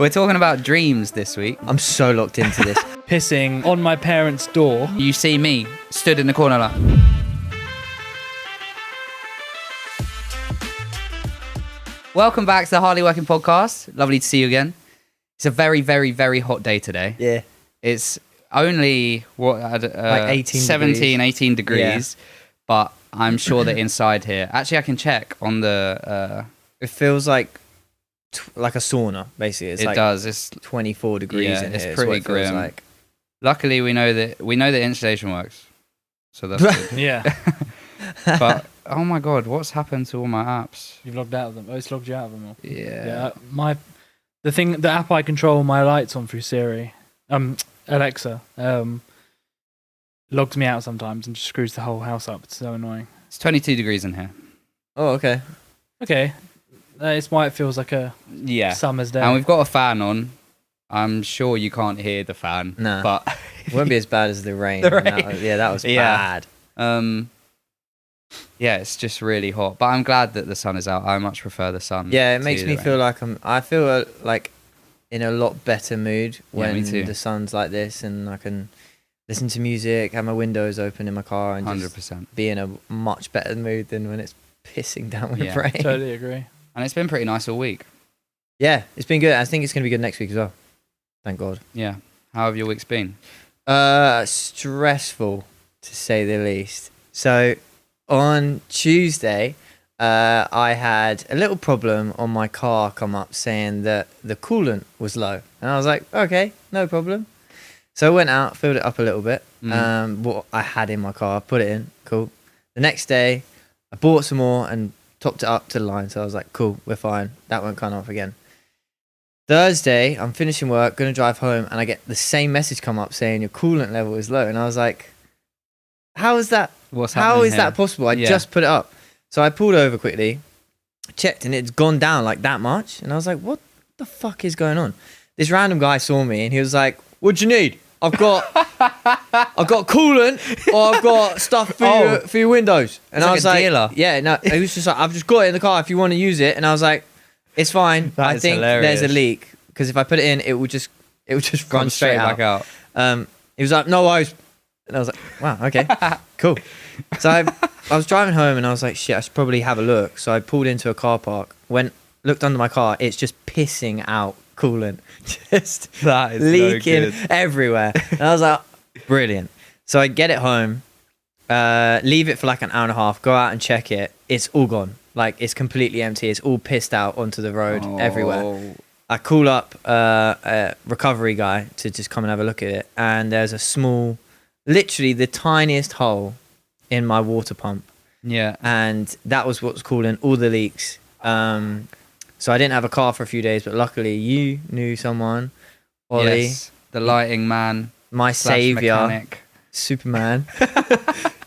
We're talking about dreams this week. I'm so locked into this. Pissing on my parents' door. You see me stood in the corner like... Welcome back to the Hardlyworking podcast. Lovely to see you again. It's a very, very, very hot day today. Yeah. It's only, like 18 17, degrees. 18 degrees. Yeah. But I'm sure that inside here... Actually, I can check on the... It feels like a sauna, basically. It does. It's 24 degrees in it's here. pretty It's what it feels grim. like. Luckily, we know that insulation works. So that's good. Yeah. But, oh my God, what's happened to all my apps? You've logged out of them. Oh, it's logged you out of them all. Yeah. The app I control my lights on through Siri, Alexa, logs me out sometimes and just screws the whole house up. It's so annoying. It's 22 degrees in here. Oh, okay. Okay. It's why it feels like a summer's day. And we've got a fan on. I'm sure you can't hear the fan. No. But It won't be as bad as the rain. The rain. That was bad. Yeah, it's just really hot. But I'm glad that the sun is out. I much prefer the sun. Yeah, it makes to me the feel rain. like I feel like in a lot better mood Yeah, me when too. the sun's like this and I can listen to music, have my windows open in my car and just 100%. be in a much better mood than when it's pissing down with Yeah. rain. Totally agree. And it's been pretty nice all week. Yeah, it's been good. I think it's going to be good next week as well. Thank God. Yeah. How have your weeks been? Stressful, to say the least. So on Tuesday, I had a little problem on my car come up saying that the coolant was low. And I was like, okay, no problem. So I went out, filled it up a little bit. What I had in my car, put it in, cool. The next day, I bought some more and topped it up to the line. So I was like, cool, we're fine. That won't come off again. Thursday, I'm finishing work, going to drive home, and I get the same message come up saying your coolant level is low. And I was like, how is that? What's How happening is here? that possible? I Yeah. just put it up. So I pulled over quickly, checked, and it's gone down like that much. And I was like, what the fuck is going on? This random guy saw me, and he was like, what do you need? I've got coolant, or I've got stuff for your windows. And It's I like was a like, dealer. yeah, no, he was just like, I've just got it in the car if you want to use it. And I was like, it's fine. That I is think hilarious. there's a leak because if I put it in, it would just run Come straight out. back out. He was like, no worries. And I was like, wow, okay, cool. So I was driving home and I was like, shit, I should probably have a look. So I pulled into a car park, looked under my car. It's just pissing out coolant, just That is leaking everywhere. And I was like, brilliant. So I get it home, leave it for like an hour and a half, go out and check it. It's all gone. Like it's completely empty. It's all pissed out onto the road everywhere. I call up a recovery guy to just come and have a look at it. And there's a small, literally the tiniest hole in my water pump. Yeah. And that was what was causing all the leaks. So I didn't have a car for a few days, but luckily you knew someone, Ollie, Yes. The lighting man. my / savior, mechanic. Superman.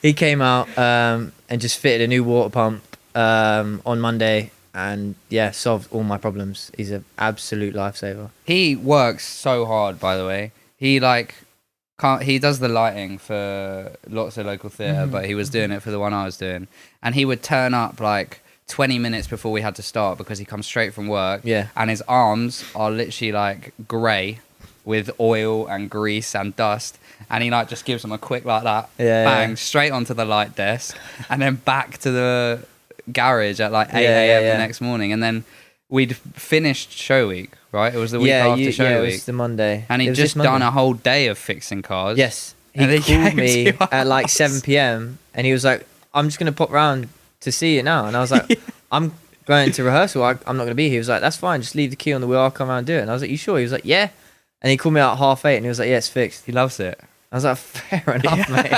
He came out and just fitted a new water pump on Monday and solved all my problems. He's an absolute lifesaver. He works so hard, by the way. He does the lighting for lots of local theatre, but he was doing it for the one I was doing. And he would turn up like 20 minutes before we had to start because he comes straight from work. Yeah. And his arms are literally like grey with oil and grease and dust. And he like just gives them a quick like that, bang, straight onto the light desk and then back to the garage at like 8 a.m. the next morning. And then we'd finished show week, right? It was the week after show it week. was the Monday. And he'd just done a whole day of fixing cars. Yes. And He they called came me to your at like house. 7 p.m. and he was like, I'm just going to pop round to see it now. And I was like, I'm going to rehearsal. I'm not going to be here. He was like, that's fine. Just leave the key on the wheel. I'll come around and do it. And I was like, you sure? He was like, yeah. And he called me out at 8:30 and he was like, yeah, it's fixed. He loves it. I was like, fair enough, mate.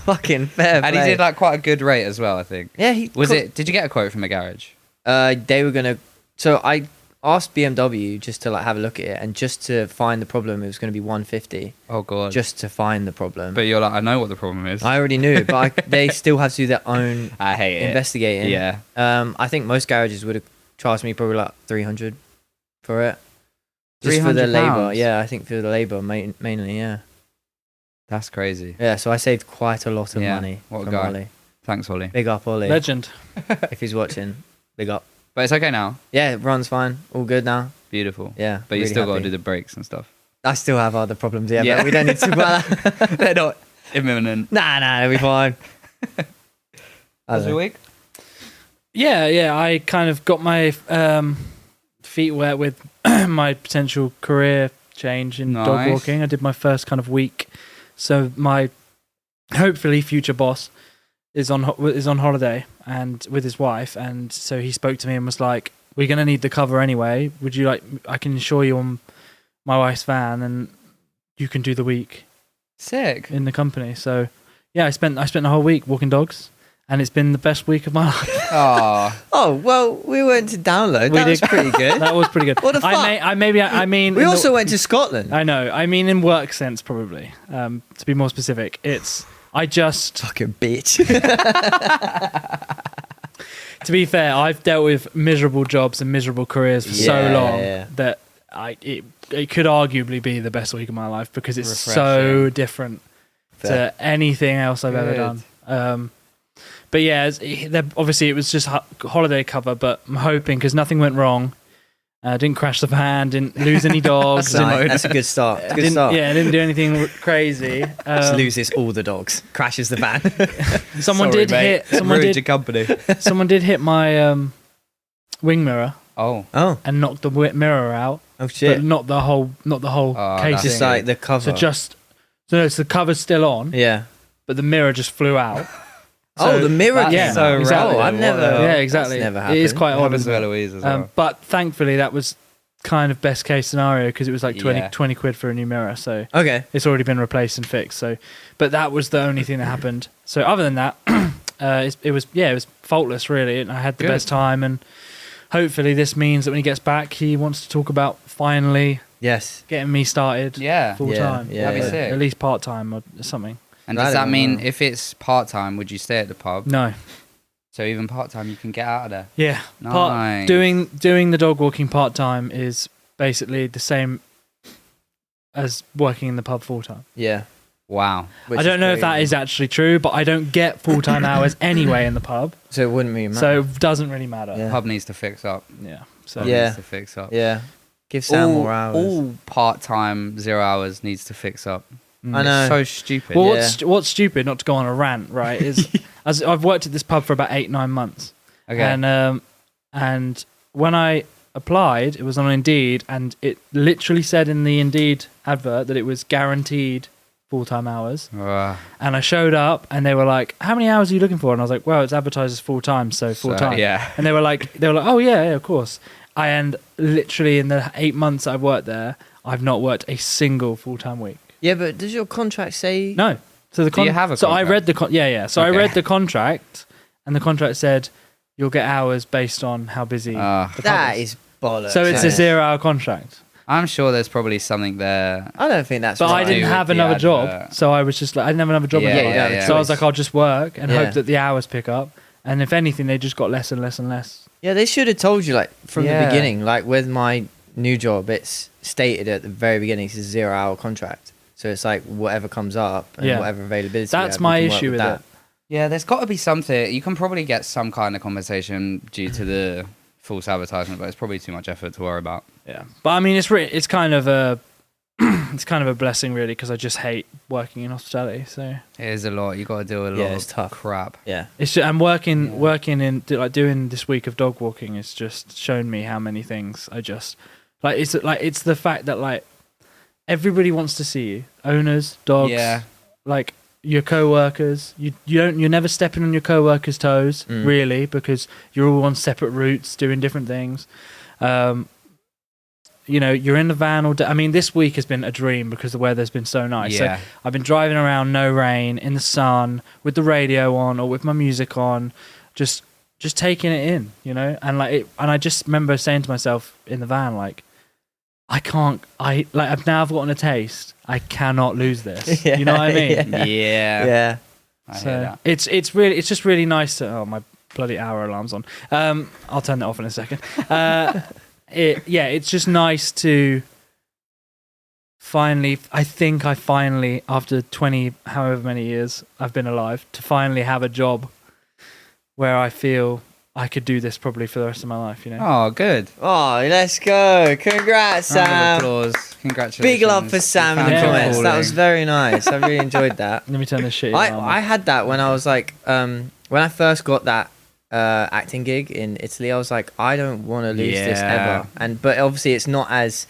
Fucking fair play. And he did like quite a good rate as well, I think. Yeah, Did you get a quote from a garage? They were gonna. So I asked BMW just to like have a look at it and just to find the problem. It was going to be 150. Oh god. Just to find the problem. But you're like, I know what the problem is. I already knew, but they still have to do their own I hate it. investigating. Yeah. I think most garages would have charged me probably like 300 for it. Just for the £300? labour. Yeah, I think for the labour mainly. Yeah. That's crazy. Yeah. So I saved quite a lot of money What a from guy. Ollie. Thanks, Ollie. Big up, Ollie. Legend. If he's watching, big up. But it's okay now. Yeah, runs fine. All good now. Beautiful. Yeah, But you really still got to happy. do the brakes and stuff. I still have other problems, yeah, Yeah. but we don't need to talk about that. They're not imminent. Nah, it'll be fine. I How's don't your know. week? Yeah. I kind of got my feet wet with my potential career change in dog Nice. walking. I did my first kind of week, so my hopefully future boss is on holiday and with his wife, and so he spoke to me and was like, "We're gonna need the cover anyway. Would you like? I can insure you on my wife's van, and you can do the week Sick. in the company." So yeah, I spent the whole week walking dogs, and it's been the best week of my life. Oh, Oh, well, we went to download. We That was did. pretty good. That was pretty good. What the fuck? I mean, We in also the- went to Scotland. I know. I mean, in work sense, probably. To be more specific, I just, Fucking bitch. to be fair, I've dealt with miserable jobs and miserable careers for so Yeah, long yeah. that it could arguably be the best week of my life because it's so Refreshing. different Fair. to anything else I've ever Good. done. But yeah, obviously it was just holiday cover, but I'm hoping because nothing went wrong. Didn't crash the van, didn't lose any dogs. That's a good start. It's a good didn't, start. yeah, didn't do anything crazy. Just loses all the dogs. Crashes the van. Someone sorry, did mate. hit. Someone Ruined did. your company. Someone did hit my wing mirror Oh, Oh, and knocked the mirror out, oh shit. but not the whole Oh, casing. that's Just like the cover. So the cover's still on, Yeah. but the mirror just flew out. Oh, the mirror that's came so out. exactly. Oh, I've What never. the hell? Yeah, exactly. That's never It is happened. quite odd. happens Isn't to it? Eloise as well. But thankfully, that was kind of best case scenario because it was like 20 Yeah. quid for a new mirror. So Okay. it's already been replaced and fixed. So, but that was the only thing that happened. So other than that, it was faultless really, and I had the Good. best time. And hopefully, this means that when he gets back, he wants to talk about finally Yes. getting me started Yeah. full Yeah, time. yeah, That'd be sick. At least part time or something. And I does that don't mean know. if it's part time, would you stay at the pub? No, So even part time, you can get out of there. yeah, Nice. doing the dog walking part time is basically the same as working in the pub full time. Yeah. Wow. Which I don't know if that crazy. is actually true, but I don't get full time hours anyway in the pub, So it wouldn't really matter. so it doesn't really matter. Yeah. Pub needs to fix up. Yeah. So Pub Yeah. needs to fix up. Yeah. Give Sam all, more hours. all part time 0 hours needs to fix up. Mm. I know. It's so stupid. Well, Yeah. what's stupid? Not to go on a rant, right? Is as I've worked at this pub for about 8-9 months, Okay. and when I applied, it was on Indeed, and it literally said in the Indeed advert that it was guaranteed full-time hours. And I showed up, and they were like, "How many hours are you looking for?" And I was like, "Well, it's advertised as full-time, so full-time." yeah. And they were like, "Oh yeah, of course." And literally in the 8 months I've worked there, I've not worked a single full-time week. Yeah, but does your contract say? No. So the Do you have a So I contract? read the yeah. So I Okay. read the contract, and the contract said you'll get hours based on how busy. That is bollocks. So it's a isn't it? 0-hour contract. I'm sure there's probably something there. I don't think that's But right. I didn't with have the another job, advert. so I was just like, I didn't have another job. Yeah, anymore. yeah, yeah. So I was like, I'll just work and Yeah. hope that the hours pick up. And if anything, they just got less and less and less. Yeah, they should have told you like from Yeah. the beginning. Like with my new job, it's stated at the very beginning it's a 0-hour contract. So it's like whatever comes up and Yeah. whatever availability. we That's have, we my can work issue with that. it. Yeah, there's got to be something. You can probably get some kind of compensation due to the false advertisement, but it's probably too much effort to worry about. Yeah, but I mean, it's kind of a it's kind of a blessing really because I just hate working in hospitality. So It is a lot. You got to do a lot Yeah, of it's tough. crap. Yeah. it's just, and working in like doing this week of dog walking has just shown me how many things I just it's the fact that like everybody wants to see you, owners, dogs, Yeah. like your co-workers. You're never stepping on your co-workers' toes Mm. really because you're all on separate routes doing different things. You know, you're in the van all day. I mean, this week has been a dream because the weather's been so nice. Yeah. So I've been driving around, no rain, in the sun, with the radio on or with my music on, just taking it in, you know. And I just remember saying to myself in the van, like, I've now gotten a taste. I cannot lose this. You know what I mean? Yeah. Yeah. Yeah. I hear So that. it's just really nice to. Oh, my bloody hour alarm's on. I'll turn that off in a second. It's just nice to finally. I think I finally, after 20, however many years I've been alive, to finally have a job where I feel I could do this probably for the rest of my life. You know. Oh, good. Oh, let's go. Congrats, Round of Sam. applause. Congratulations. Big love for Sam in the found comments. calling. That was very nice. I really enjoyed that. Let me turn this shit. I had that when I was like, when I first got that acting gig in Italy, I was like, I don't want to lose this Yeah. ever. But obviously, it's not as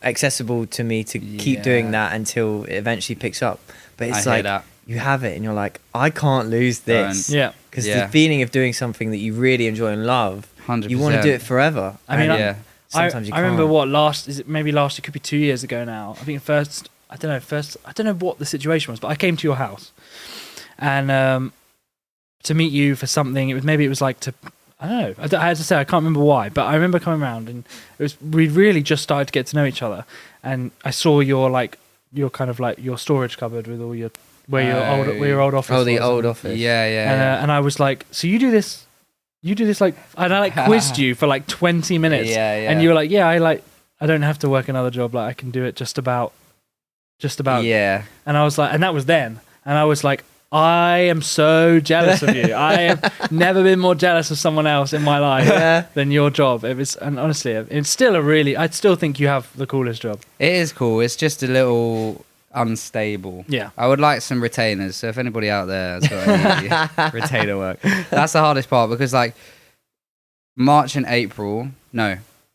accessible to me to keep doing that until it eventually picks up. But it's I hear like that. you have it, and you're like, I can't lose this. Yeah. Because Yeah. the feeling of doing something that you really enjoy and love, 100%. you want to do it forever. I mean, And yeah. sometimes you I can't. remember it could be 2 years ago now. I think I don't know what the situation was, but I came to your house and to meet you for something. I don't know. I had to say I can't remember why, but I remember coming around and we really just started to get to know each other. And I saw your storage cupboard with all your where your old office. Oh, the was. old office. Yeah. And I was like, so you do this like, and I like quizzed you for like 20 minutes. Yeah. And you were like, yeah, I don't have to work another job. Like I can do it just about. Yeah. And I was like, and that was then. And I was like, I am so jealous of you. I have never been more jealous of someone else in my life than your job. And honestly, it's still I'd still think you have the coolest job. It is cool. It's just a little unstable. Yeah. I would like some retainers. So if anybody out there has got any retainer work, that's the hardest part because like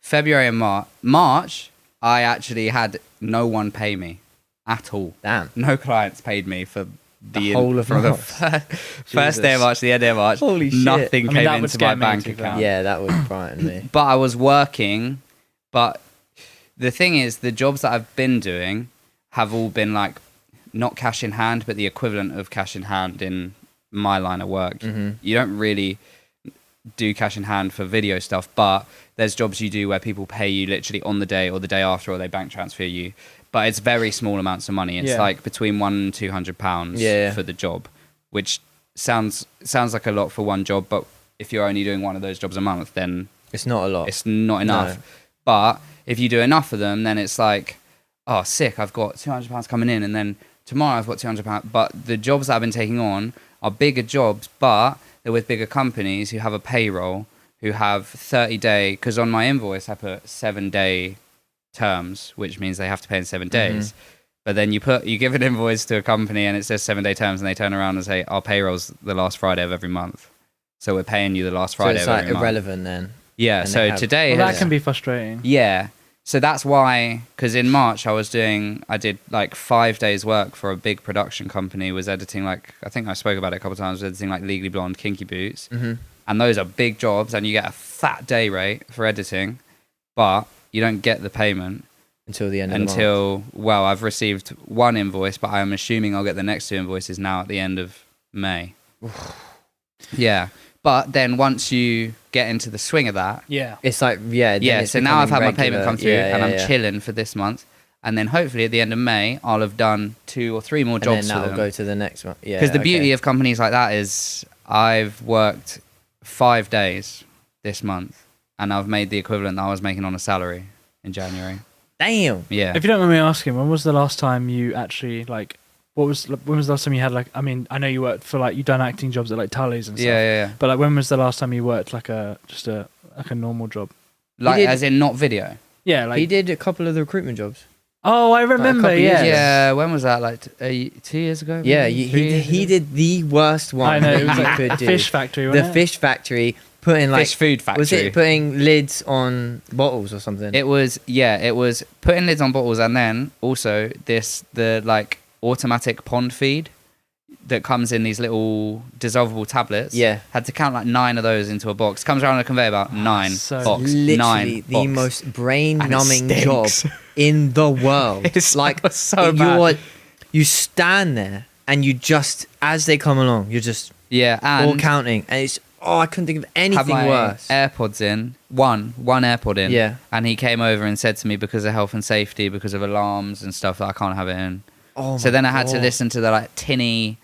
February and March, I actually had no one pay me at all. Damn. No clients paid me for The whole of from the March. first day of March to the end of March. Holy shit. Nothing I mean, came that would into my scare me bank too, account. Yeah, that would frighten me. But I was working. But the thing is, the jobs that I've been doing have all been like not cash in hand, but the equivalent of cash in hand in my line of work. Mm-hmm. You don't really do cash in hand for video stuff, but there's jobs you do where people pay you literally on the day or the day after, or they bank transfer you. But it's very small amounts of money. It's like between £100 and £200 for the job, which sounds like a lot for one job. But if you're only doing one of those jobs a month, then It's not a lot. it's not enough. No. But if you do enough of them, then it's like, oh, sick, I've got £200 coming in, and then tomorrow I've got £200. But the jobs that I've been taking on are bigger jobs, but they're with bigger companies who have a payroll, who have 30-day, because on my invoice I put 7-day terms, which means they have to pay in 7 days. But then you give an invoice to a company and it says 7-day terms, and they turn around and say our payroll's the last Friday of every month, so we're paying you the last So Friday it's of like every month. irrelevant then. Yeah, And so they have- today Well, that has- can be frustrating. yeah, so that's why, because in March I did like 5 days work for a big production company, was editing like, I think I spoke about it a couple of times, was editing like Legally Blonde, Kinky Boots, and those are big jobs, and you get a fat day rate for editing, but you don't get the payment Until the end of the month. well, I've received one invoice, but I'm assuming I'll get the next 2 invoices now at the end of May. Yeah, but then once you get into the swing of that, Yeah. It's like, then it's so now I've had becoming my payment regular. come through, Yeah, and yeah, I'm yeah. chilling for this month, and then hopefully at the end of May I'll have done 2 or 3 more And jobs then for that'll them. go to the next one. Yeah. Because the beauty of companies like that is I've worked 5 days this month, and I've made the equivalent that I was making on a salary in January. Damn. Yeah. If you don't mind me asking, when was the last time you actually like? When was the last time you had like? I mean, I know you worked for like you've done acting jobs at like Tully's and stuff. Yeah. But like, when was the last time you worked like a normal job? Like, did- as in not video. Yeah, like He did a couple of the recruitment jobs. Oh, I remember. couple years Yeah. ago. Yeah, when was that? Like 2 years ago? Yeah, maybe? 3 he years he ago? did the worst one I know. It was that you like could a do. fish factory. The Wasn't it? fish factory, putting like Fish food factory. was it putting lids on bottles or something? It was putting lids on bottles, and then also the like automatic pond feed that comes in these little dissolvable tablets. Yeah. Had to count like 9 of those into a box. Comes around on a conveyor belt, 9 so box, Literally 9 the box. most brain-numbing And it job stinks. in the world. It's like so bad. you stand there and you just, as they come along, you're just Yeah, and all counting, and it's I couldn't think of have anything my worse. AirPods in, one AirPod in. Yeah. And he came over and said to me, because of health and safety, because of alarms and stuff, that I can't have it in. Oh So my then I had to God. listen to the like tinny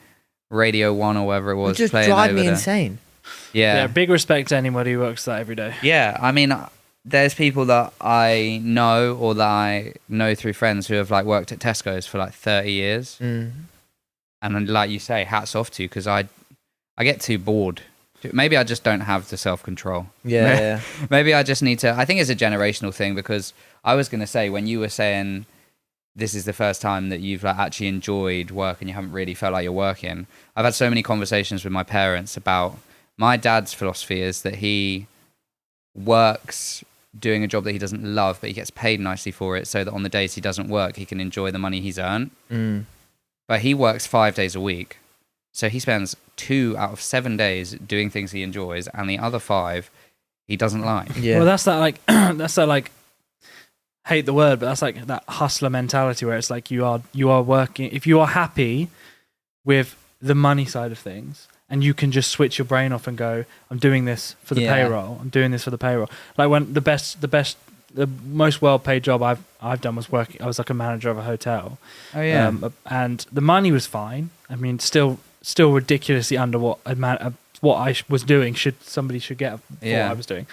Radio 1 or whatever it It was just playing drive over me there. insane. Yeah. Big respect to anybody who works that every day. Yeah, I mean, there's people that I know or that I know through friends who have like worked at Tesco's for like 30 years. Mm. And then, like you say, hats off to you, because I get too bored Maybe I just don't have the self-control. Yeah. Maybe I just need to. I think it's a generational thing, because I was going to say, when you were saying this is the first time that you've like actually enjoyed work and you haven't really felt like you're working, I've had so many conversations with my parents about my dad's philosophy is that he works doing a job that he doesn't love, but he gets paid nicely for it, so that on the days he doesn't work, he can enjoy the money he's earned. But he works 5 days a week, so he spends 2 out of 7 days doing things he enjoys, and the other 5 he doesn't like. Yeah. Well, that's that like that's that like, hate the word, but that's like that hustler mentality where it's like you are working. If you are happy with the money side of things, and you can just switch your brain off and go, I'm doing this for the payroll. I'm doing this for the payroll. Like when the most well-paid job I've done was working. I was like a manager of a hotel. Oh yeah. And the money was fine. I mean, still ridiculously under what I was doing. Somebody should get for what I was doing.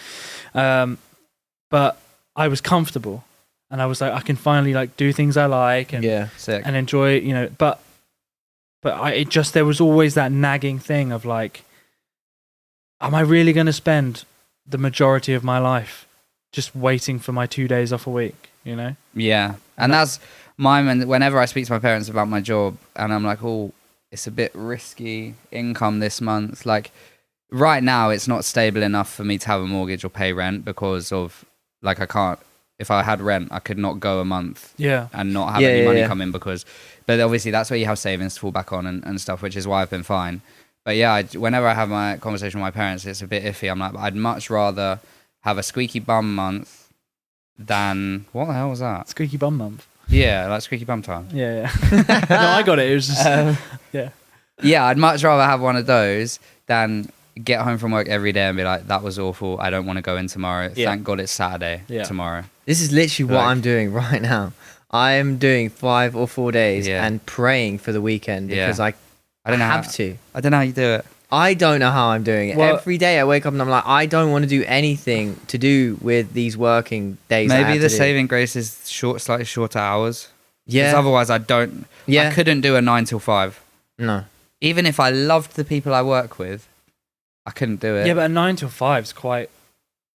But I was comfortable, and I was like, I can finally like do things I like and Sick. and enjoy it, you know. But there was always that nagging thing of like, am I really going to spend the majority of my life just waiting for my 2 days off a week, you know? Yeah. And that's mine. Whenever I speak to my parents about my job and I'm like, oh, it's a bit risky income this month. Like right now, it's not stable enough for me to have a mortgage or pay rent, because of like, I can't, if I had rent, I could not go a month and not have any money come in, but obviously that's where you have savings to fall back on and stuff, which is why I've been fine. But yeah, whenever I have my conversation with my parents, it's a bit iffy. I'm like, I'd much rather have a squeaky bum month than, what the hell was that? Squeaky bum month. Yeah, like squeaky bum time. Yeah. No, I got it. It was just, yeah. Yeah, I'd much rather have one of those than get home from work every day and be like, that was awful. I don't want to go in tomorrow. Yeah. Thank God it's Saturday tomorrow. This is literally what I'm doing right now. I'm doing 5 or 4 days and praying for the weekend because I don't have to. I don't know how you do it. I don't know how I'm doing it. Well, every day I wake up and I'm like, I don't want to do anything to do with these working days. Maybe the saving grace is slightly shorter hours. Yeah. Because otherwise I couldn't do a 9 till 5. No. Even if I loved the people I work with, I couldn't do it. Yeah, but a 9 till 5 is quite,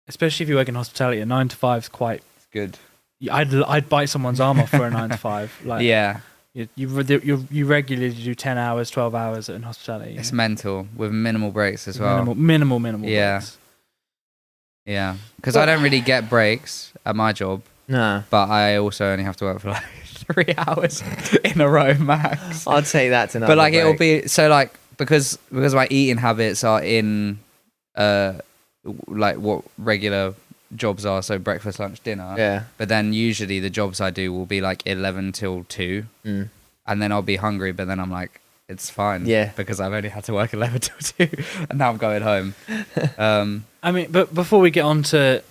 especially if you work in hospitality, a 9 to 5 is quite good. I'd bite someone's arm off for a 9 to 5. Like, yeah. You regularly do 10 hours, 12 hours in hospitality. It's mental, with minimal breaks as well. Minimal breaks. Yeah. Because I don't really get breaks at my job. No. But I also only have to work for like 3 hours in a row max. I'll take that to know. But like it'll be so like because my eating habits are in like what regular jobs are, so breakfast, lunch, dinner. Yeah. But then usually the jobs I do will be like 11 till 2. And then I'll be hungry, but then I'm like, it's fine. Yeah. Because I've only had to work 11 till 2 and now I'm going home. I mean, but before we get on to,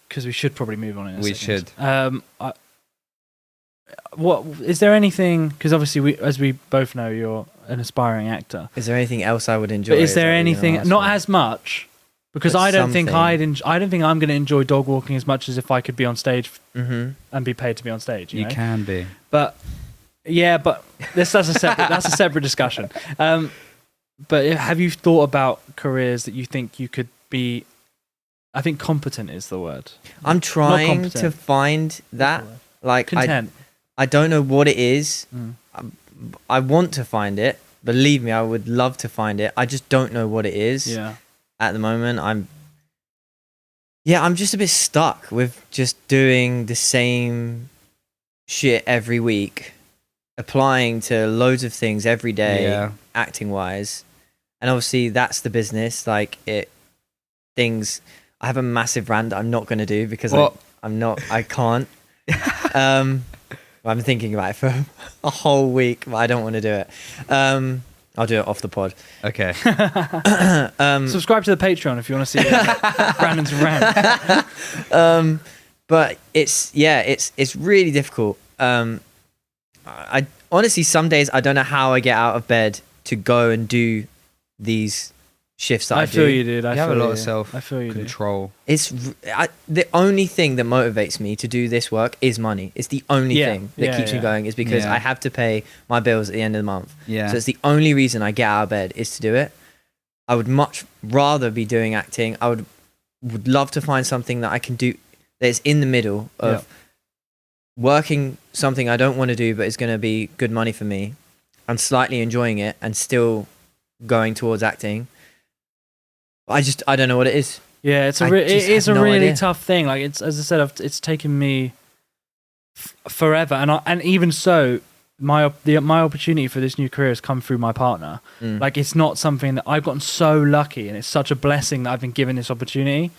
because we should probably move on in a second. Should. What is there anything, because obviously as we both know, you're an aspiring actor. Is there anything else I would enjoy? But is there anything, not as much, because I don't think I'm going to enjoy dog walking as much as if I could be on stage and be paid to be on stage. You know? Can be, but that's a separate discussion. But have you thought about careers that you think you could be? I think competent is the word. I'm trying to find that. Like content. I don't know what it is. I want to find it. Believe me, I would love to find it. I just don't know what it is. Yeah. At the moment, I'm just a bit stuck with just doing the same shit every week, applying to loads of things every day, acting wise. And obviously that's the business. Like I have a massive rant that I'm not going to do because I can't. I'm thinking about it for a whole week, but I don't want to do it. I'll do it off the pod. Okay. Subscribe to the Patreon if you want to see Brandon's rant. But it's really difficult. I honestly, some days I don't know how I get out of bed to go and do these shifts that I do. I feel you, dude. You have a lot of self-control. It's the only thing that motivates me to do this work is money. It's the only thing that keeps me going, is because I have to pay my bills at the end of the month. Yeah. So it's the only reason I get out of bed is to do it. I would much rather be doing acting. I would love to find something that I can do that's in the middle of working something I don't want to do but is going to be good money for me and slightly enjoying it and still going towards acting. I don't know what it is. Yeah, it is a really tough thing. Like, it's, as I said, it's taken me forever, and even so, my opportunity for this new career has come through my partner. Like, it's not something that I've gotten so lucky, and it's such a blessing that I've been given this opportunity.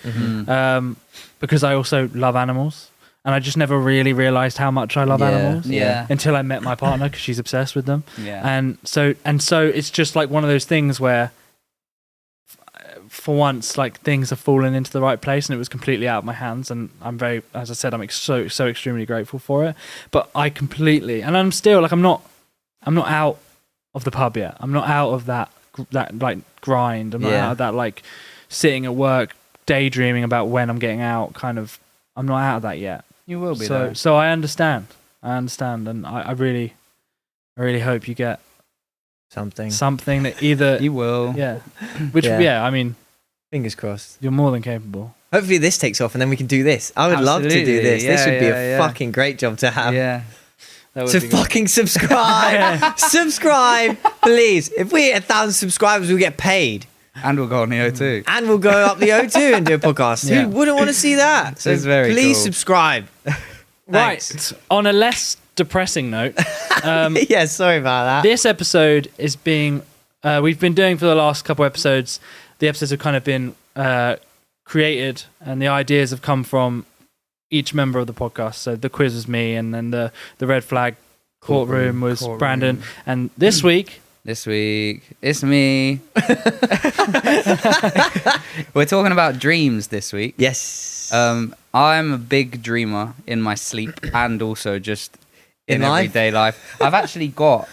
Because I also love animals, and I just never really realized how much I love animals until I met my partner, because she's obsessed with them. And so it's just like one of those things where, for once, like, things have fallen into the right place, and it was completely out of my hands, and I'm very, as I said, I'm so extremely grateful for it. But I completely, and I'm still like, I'm not out of the pub yet. I'm not out of that like grind. I'm not out of that, like, sitting at work daydreaming about when I'm getting out kind of. I'm not out of that yet. You will be though. So I understand, and I really hope you get something that either you will, which I mean, fingers crossed. You're more than capable. Hopefully this takes off and then we can do this. I would love to do this. This would be a fucking great job to have. Yeah. So fucking subscribe. Subscribe, please. If we hit 1,000 subscribers, we'll get paid. And we'll go on the O2. And we'll go up the O2 and do a podcast. Who wouldn't want to see that? So please subscribe. Right. On a less depressing note. Yeah, sorry about that. This episode is being... we've been doing for the last couple episodes. The episodes have kind of been created, and the ideas have come from each member of the podcast. So the quiz was me, and then the red flag courtroom was Brandon. And this week, it's me. We're talking about dreams this week. Yes. I'm a big dreamer in my sleep and also just in everyday life. I've actually got...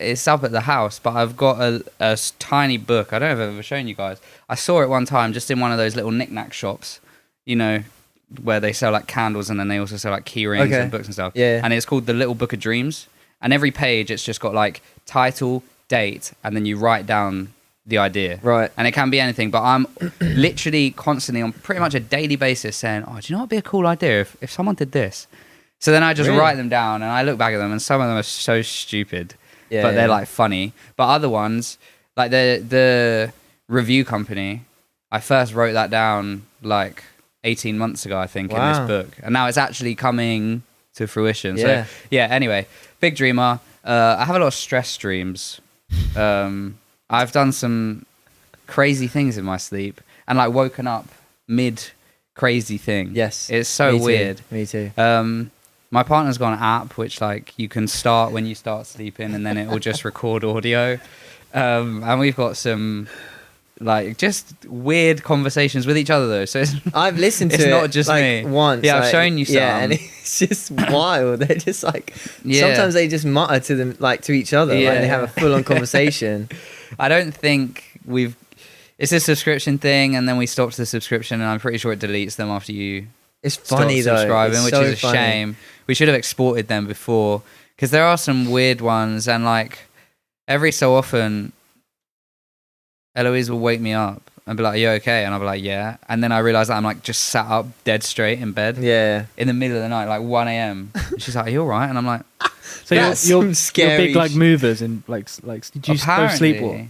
it's up at the house, but I've got a tiny book. I don't know if I've ever shown you guys. I saw it one time just in one of those little knick-knack shops, you know, where they sell like candles and then they also sell like key rings and books and stuff. Yeah. And it's called The Little Book of Dreams. And every page, it's just got like title, date, and then you write down the idea. Right. And it can be anything, but I'm literally constantly on pretty much a daily basis saying, oh, do you know what would be a cool idea if someone did this? So then I just write them down and I look back at them and some of them are so stupid. But they're like funny. But other ones, like the review company, I first wrote that down like 18 months ago, I think, in this book. And now it's actually coming to fruition. Yeah. So yeah, anyway, big dreamer. I have a lot of stress dreams. I've done some crazy things in my sleep and like woken up mid crazy thing. Yes. It's so weird. Me too. My partner's got an app which like you can start when you start sleeping and then it will just record audio. And we've got some like just weird conversations with each other though. So I've listened to it's it not just like me. once. Yeah, I've shown you some. Yeah, and it's just wild. They're just like sometimes they just mutter to them like to each other. Yeah. Like they have a full on conversation. I don't think it's a subscription thing and then we stopped the subscription and I'm pretty sure it deletes them after you It's funny though. subscribing, which so is a funny. shame. We should have exported them before because there are some weird ones and like every so often Eloise will wake me up and be like, "Are you okay?" And I'll be like, "Yeah." And then I realise that I'm like just sat up dead straight in bed in the middle of the night, like 1 a.m. And she's like, "Are you all right?" And I'm like, so you're big like movers in like do you both sleepwalk?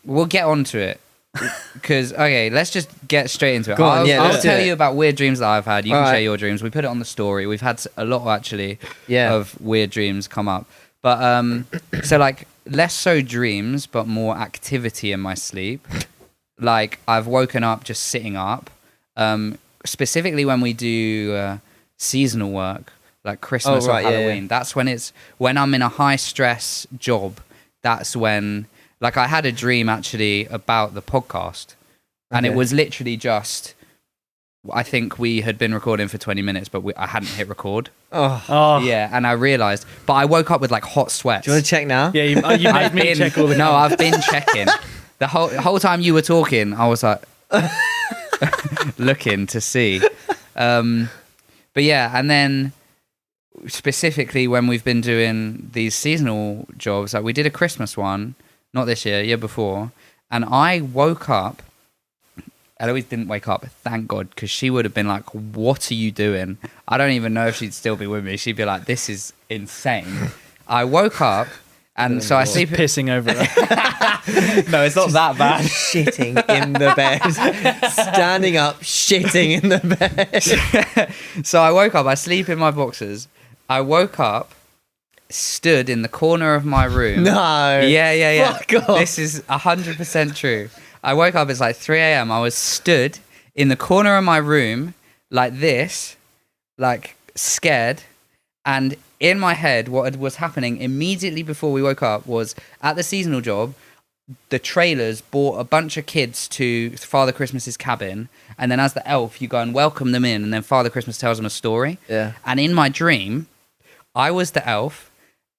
We'll get onto it. Because let's just get straight into it. Go on, I'll tell you about weird dreams that I've had. You can share your dreams. We put it on the story. We've had a lot actually of weird dreams come up. But so like less so dreams, but more activity in my sleep. Like I've woken up just sitting up. Specifically when we do seasonal work, like Christmas or Halloween. That's when I'm in a high stress job. That's when. Like I had a dream actually about the podcast and it was literally just, I think we had been recording for 20 minutes, but I hadn't hit record. Oh. Yeah. And I realized, but I woke up with like hot sweats. Do you want to check now? Yeah, you made me check all the No, I've been checking. The whole time you were talking, I was like looking to see. But yeah, and then specifically when we've been doing these seasonal jobs, like we did a Christmas one. not this year before, and I woke up. Eloise didn't wake up, thank God, because she would have been like, "What are you doing?" I don't even know if she'd still be with me. She'd be like, "This is insane." I woke up, and so I sleep. Pissing over her. No, it's not that bad. Shitting in the bed. Standing up, shitting in the bed. So I woke up. I sleep in my boxers. I woke up, stood in the corner of my room. No. Yeah. Fuck off. This is 100% true. I woke up, it's like 3 a.m. I was stood in the corner of my room like this, like scared. And in my head, what was happening immediately before we woke up was at the seasonal job, the trailers brought a bunch of kids to Father Christmas's cabin. And then as the elf, you go and welcome them in. And then Father Christmas tells them a story. Yeah. And in my dream, I was the elf.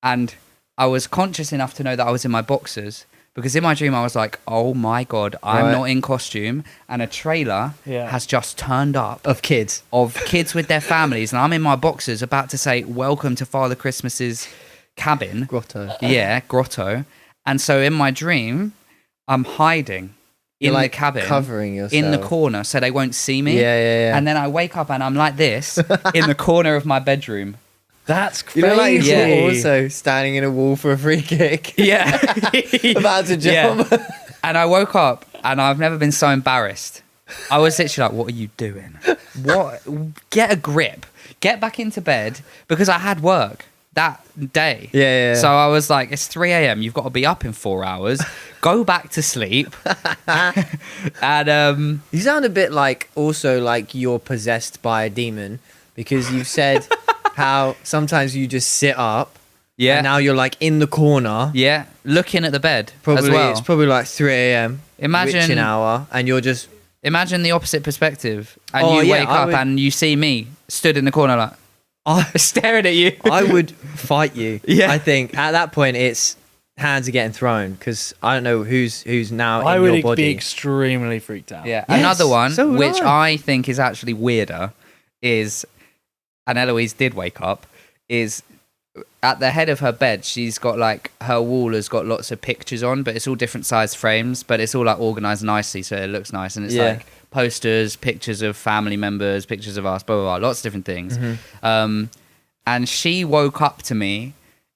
And I was conscious enough to know that I was in my boxers. Because in my dream, I was like, oh my God, I'm not in costume. And a trailer has just turned up. Of kids with their families. And I'm in my boxers about to say, welcome to Father Christmas's cabin. Grotto. Yeah, grotto. And so in my dream, I'm hiding in You're like the cabin. covering yourself. In the corner so they won't see me. Yeah. And then I wake up and I'm like this in the corner of my bedroom. That's You crazy. know, like Yeah. you're also standing in a wall for a free kick. Yeah. About to jump. Yeah. And I woke up and I've never been so embarrassed. I was literally like, what are you doing? What? Get a grip. Get back into bed because I had work that day. Yeah. So I was like, it's 3 a.m. You've got to be up in 4 hours. Go back to sleep. And You sound a bit like you're possessed by a demon because you've said how sometimes you just sit up. yeah. And now you're like in the corner. Yeah. Looking at the bed Probably as well. it's probably like 3 a.m. Imagine- witching hour, and you're just Imagine the opposite perspective. And Oh, you yeah, wake I up would- and you see me stood in the corner like, I staring at you. I would fight you. Yeah. I think at that point it's hands are getting thrown because I don't know who's now I in would your be body. extremely freaked out. Yeah. Yes, Another one, so would which I. I think is actually weirder, is, and Eloise did wake up, is at the head of her bed, she's got like, her wall has got lots of pictures on, but it's all different size frames, but it's all like organized nicely, so it looks nice. And it's Yeah. like posters, pictures of family members, pictures of us, blah, blah, blah, lots of different things. Mm-hmm. And she woke up to me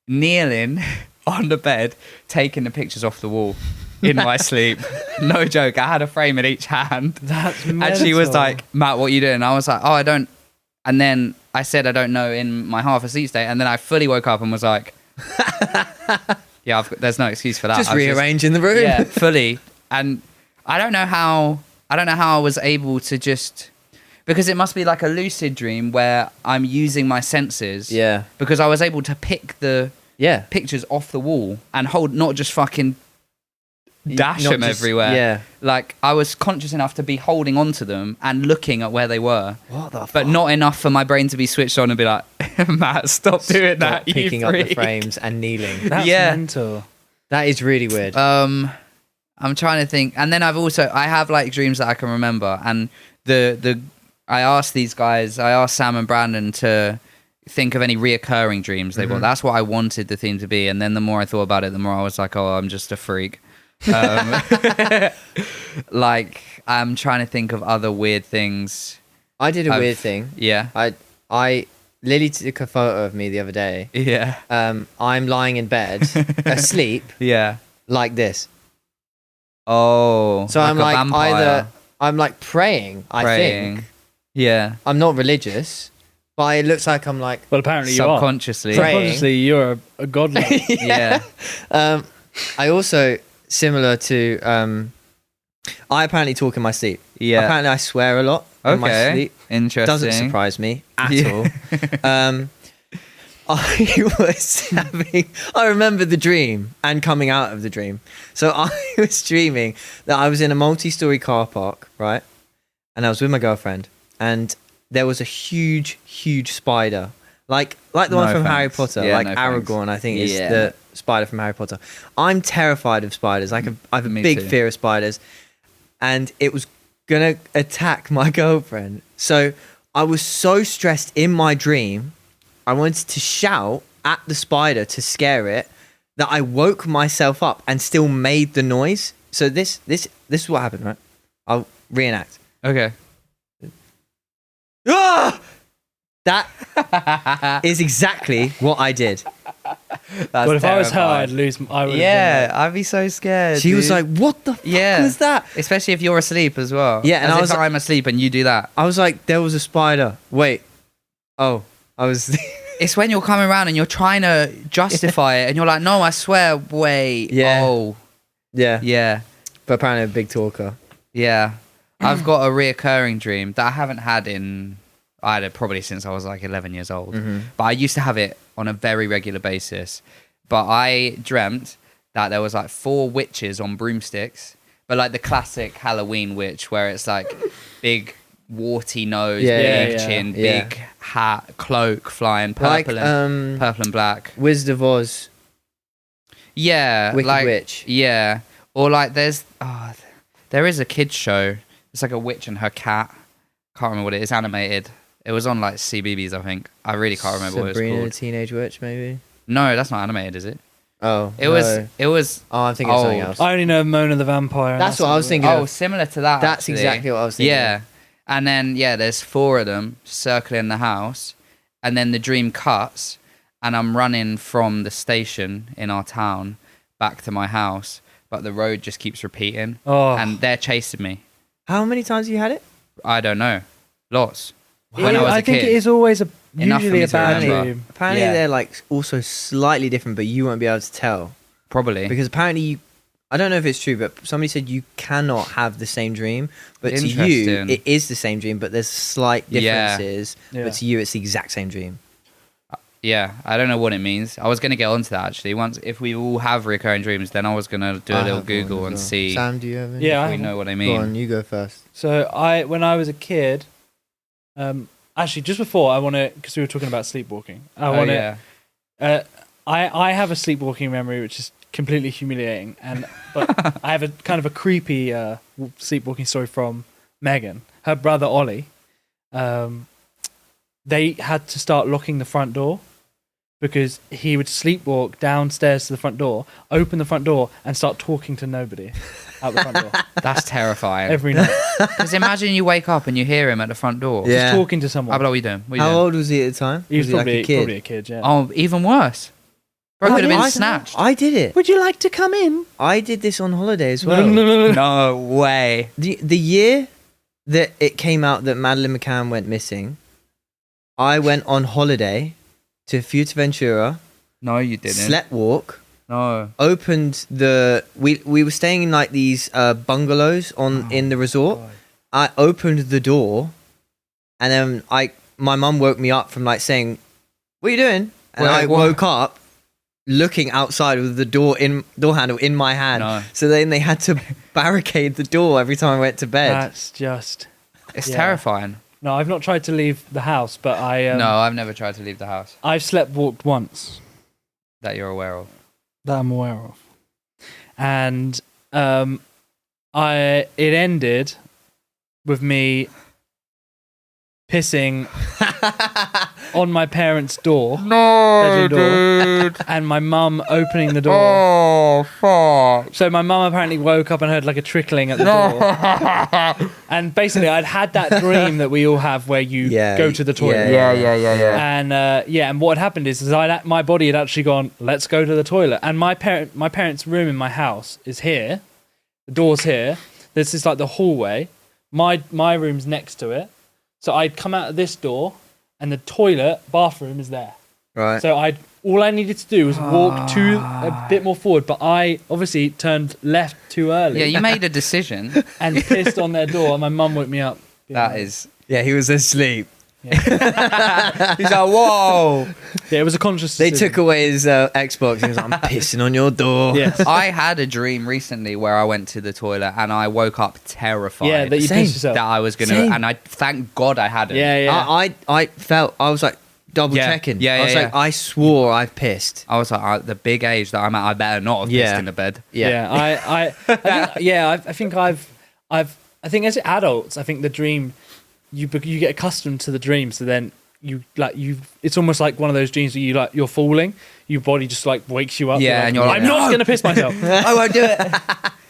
kneeling on the bed, taking the pictures off the wall in my sleep. No joke. I had a frame in each hand. That's And she was mental. like, Matt, what are you doing? And I was like, oh, I don't. And then I said, I don't know, in my half asleep state. And then I fully woke up and was like, yeah, there's no excuse for that. Just I was rearranging the room. yeah, fully. And I don't know how I was able to just, because it must be like a lucid dream where I'm using my senses. Yeah. Because I was able to pick the Yeah. pictures off the wall and hold, not just fucking dash Not them just- everywhere. Yeah. Like I was conscious enough to be holding on to them and looking at where they were, What the fuck? but not enough for my brain to be switched on and be like, Matt, stop doing that. You Picking up the freak." frames and kneeling. That's yeah. mental. That is really weird. I'm trying to think, and then I have like dreams that I can remember, and I asked these guys, I asked Sam and Brandon to think of any reoccurring dreams they've got. That's what I wanted the theme to be, and then the more I thought about it, the more I was like, oh, I'm just a freak. Like I'm trying to think of other weird things. I did a I've- weird thing. Yeah, Lily took a photo of me the other day. yeah, I'm lying in bed, asleep, yeah. like this. Oh, So I'm a like vampire either I'm like praying. I praying. think Yeah, I'm not religious, but it looks like I'm like Well, apparently you are. subconsciously. Pray- Subconsciously, you're a godling. Yeah, I also similar to I apparently talk in my sleep. yeah. Apparently I swear a lot in my Okay, sleep. interesting. Doesn't surprise me at Yeah. all. I remember the dream and coming out of the dream. So I was dreaming that I was in a multi-story car park, right? And I was with my girlfriend, and there was a huge, huge spider, like the No one from Harry thanks. Potter, Yeah, like no thanks. Aragorn. I think is Yeah. the spider from Harry Potter. I'm terrified of spiders. I have a Me big too. fear of spiders, and it was gonna attack my girlfriend. So I was so stressed in my dream. I wanted to shout at the spider to scare it. that I woke myself up and still made the noise. So this is what happened, right? I'll reenact. Okay. Ah! That is exactly what I did. But if I was her, I'd lose. I would. Yeah, I'd be so scared. She was dude. like, "What the fuck was that?" Especially if you're asleep as well. Yeah, and as I if was like- I'm asleep and you do that. I was like, "There was a spider." Wait. Oh, I was. It's when you're coming around and you're trying to justify it, and you're like, "No, I swear, wait." Yeah. Oh, Yeah. yeah, But apparently a big talker. yeah. I've got a reoccurring dream that I haven't had I had it probably since I was like 11 years old. Mm-hmm. But I used to have it on a very regular basis. But I dreamt that there was like 4 witches on broomsticks, but like the classic Halloween witch, where it's like big warty nose, big chin, big hat, cloak, flying purple, Like purple and black. Wizard of Oz, Yeah, Wicked like, Witch. Yeah, or like there is a kids show. It's like a witch and her cat. Can't remember what it is. Animated. It was on like CBeebies, I think. I really can't remember what Sabrina it the was called. Teenage Witch, maybe. No, that's not animated, is it? Oh, It was. Oh, I'm thinking of something old. else. I only know Mona the Vampire. and That's what I was it. thinking. Oh, of. similar to that. That's actually. exactly what I was thinking. Yeah, and then there's 4 of them circling the house, and then the dream cuts, and I'm running from the station in our town back to my house, but the road just keeps repeating, Oh, and they're chasing me. How many times have you had it? I don't know, lots. When I was a think kid. it is always Enough for usually me a to bad remember. dream. Apparently Yeah. they're like also slightly different, but you won't be able to tell Probably. because apparently I don't know if it's true, but somebody said you cannot have the same dream, but to you Interesting. it is the same dream, but there's slight Yeah. differences. Yeah. But to you, it's the exact same dream. Yeah, I don't know what it means. I was going to get onto that actually. Once, if we all have recurring dreams, then I was going to do a I little have Google one and as well. see Sam, do you have any? Yeah, if we know what I Go mean. on, you go first. So when I was a kid, actually just before I want to, because we were talking about sleepwalking, I want to. yeah. I have a sleepwalking memory which is completely humiliating, but I have a kind of a creepy sleepwalking story from Megan. Her brother Ollie, they had to start locking the front door because he would sleepwalk downstairs to the front door, open the front door, and start talking to nobody out the front door That's terrifying. every night. Because imagine you wake up and you hear him at the front door. Yeah. Just talking to someone. I'll be like, what are you doing? What are you How doing? old was he at the time? He was like probably a kid? probably a kid, yeah. Oh, even worse. Bro could have been snatched. I did it. Would you like to come in? I did this on holiday as well. No way. The year that it came out that Madeline McCann went missing, I went on holiday to Fuerteventura, No, you didn't. slept walk, No. opened the we were staying in like these bungalows in the resort. God. I opened the door, and then my mum woke me up from like saying, "What are you doing?" And Wait, I what? woke up looking outside with the door handle in my hand. No. So then they had to barricade the door every time I went to bed. That's just It's Yeah. terrifying. no. I've not tried to leave the house, but No, I've never tried to leave the house I've slept walked once that you're aware of. that I'm aware of, and it ended with me pissing on my parents' door. No, bedroom door. And my mum opening the door. Oh, fuck. So my mum apparently woke up and heard like a trickling at the door. And basically, I'd had that dream that we all have where you go to the toilet. Yeah. And and what had happened is my body had actually gone, let's go to the toilet. And my parents' room in my house is here. The door's here. This is like the hallway. My room's next to it. So I'd come out of this door, and the bathroom is there. Right. So all I needed to do was walk a bit more forward, but I obviously turned left too early. Yeah, you made a decision. and pissed on their door, and my mum woke me up. That is. Yeah, he was asleep. Yeah. He's like, whoa. Yeah, it was a conscious They decision. took away his Xbox. He was like, I'm pissing on your door. Yes. I had a dream recently where I went to the toilet and I woke up terrified. Yeah, that you Same. pissed yourself. that I was gonna, Same. and I thank God I hadn't. Yeah. I was like double Yeah. checking. Yeah, I was yeah, like, I swore I pissed. I was like, the big age that I'm at, I better not have Yeah. pissed in the bed. I think I think as adults, I think the dream, you get accustomed to the dream, so then it's almost like one of those dreams that you're falling, your body just like wakes you up. Yeah, and you're like, I'm not "No." going to piss myself. I won't do it.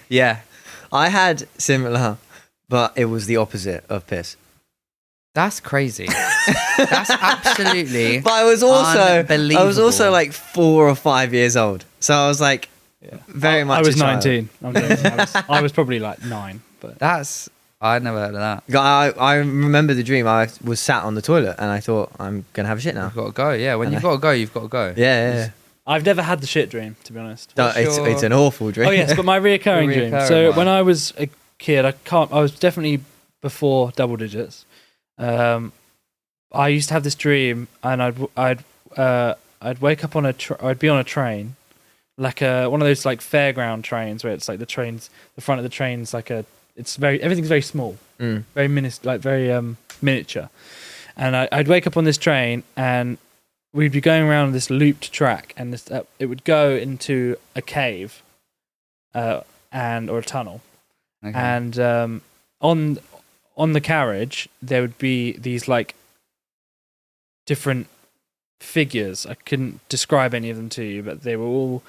Yeah. I had similar, but it was the opposite of piss. That's crazy. That's absolutely. But I was unbelievable. also like 4 or 5 years old, so I was like very much. I was a child. 19. I'm joking. I was probably like 9. But That's. I'd never heard of that. I remember the dream. I was sat on the toilet and I thought, I'm gonna have a shit now. You've got to go. Yeah, when you've got to go, you've got to go. Yeah. I've never had the shit dream, to be honest. No, it's an awful dream. Oh yes, but my reoccurring dream. Reoccurring So one. when I was a kid, I was definitely before double digits. I used to have this dream, and I'd wake up on I'd be on a train, like one of those like fairground trains where it's like the front of the train's like everything's very small, very miniature, and I'd wake up on this train and we'd be going around this looped track, and it would go into a cave, or a tunnel, Okay. and on the carriage there would be these like different figures. I couldn't describe any of them to you, but they were all,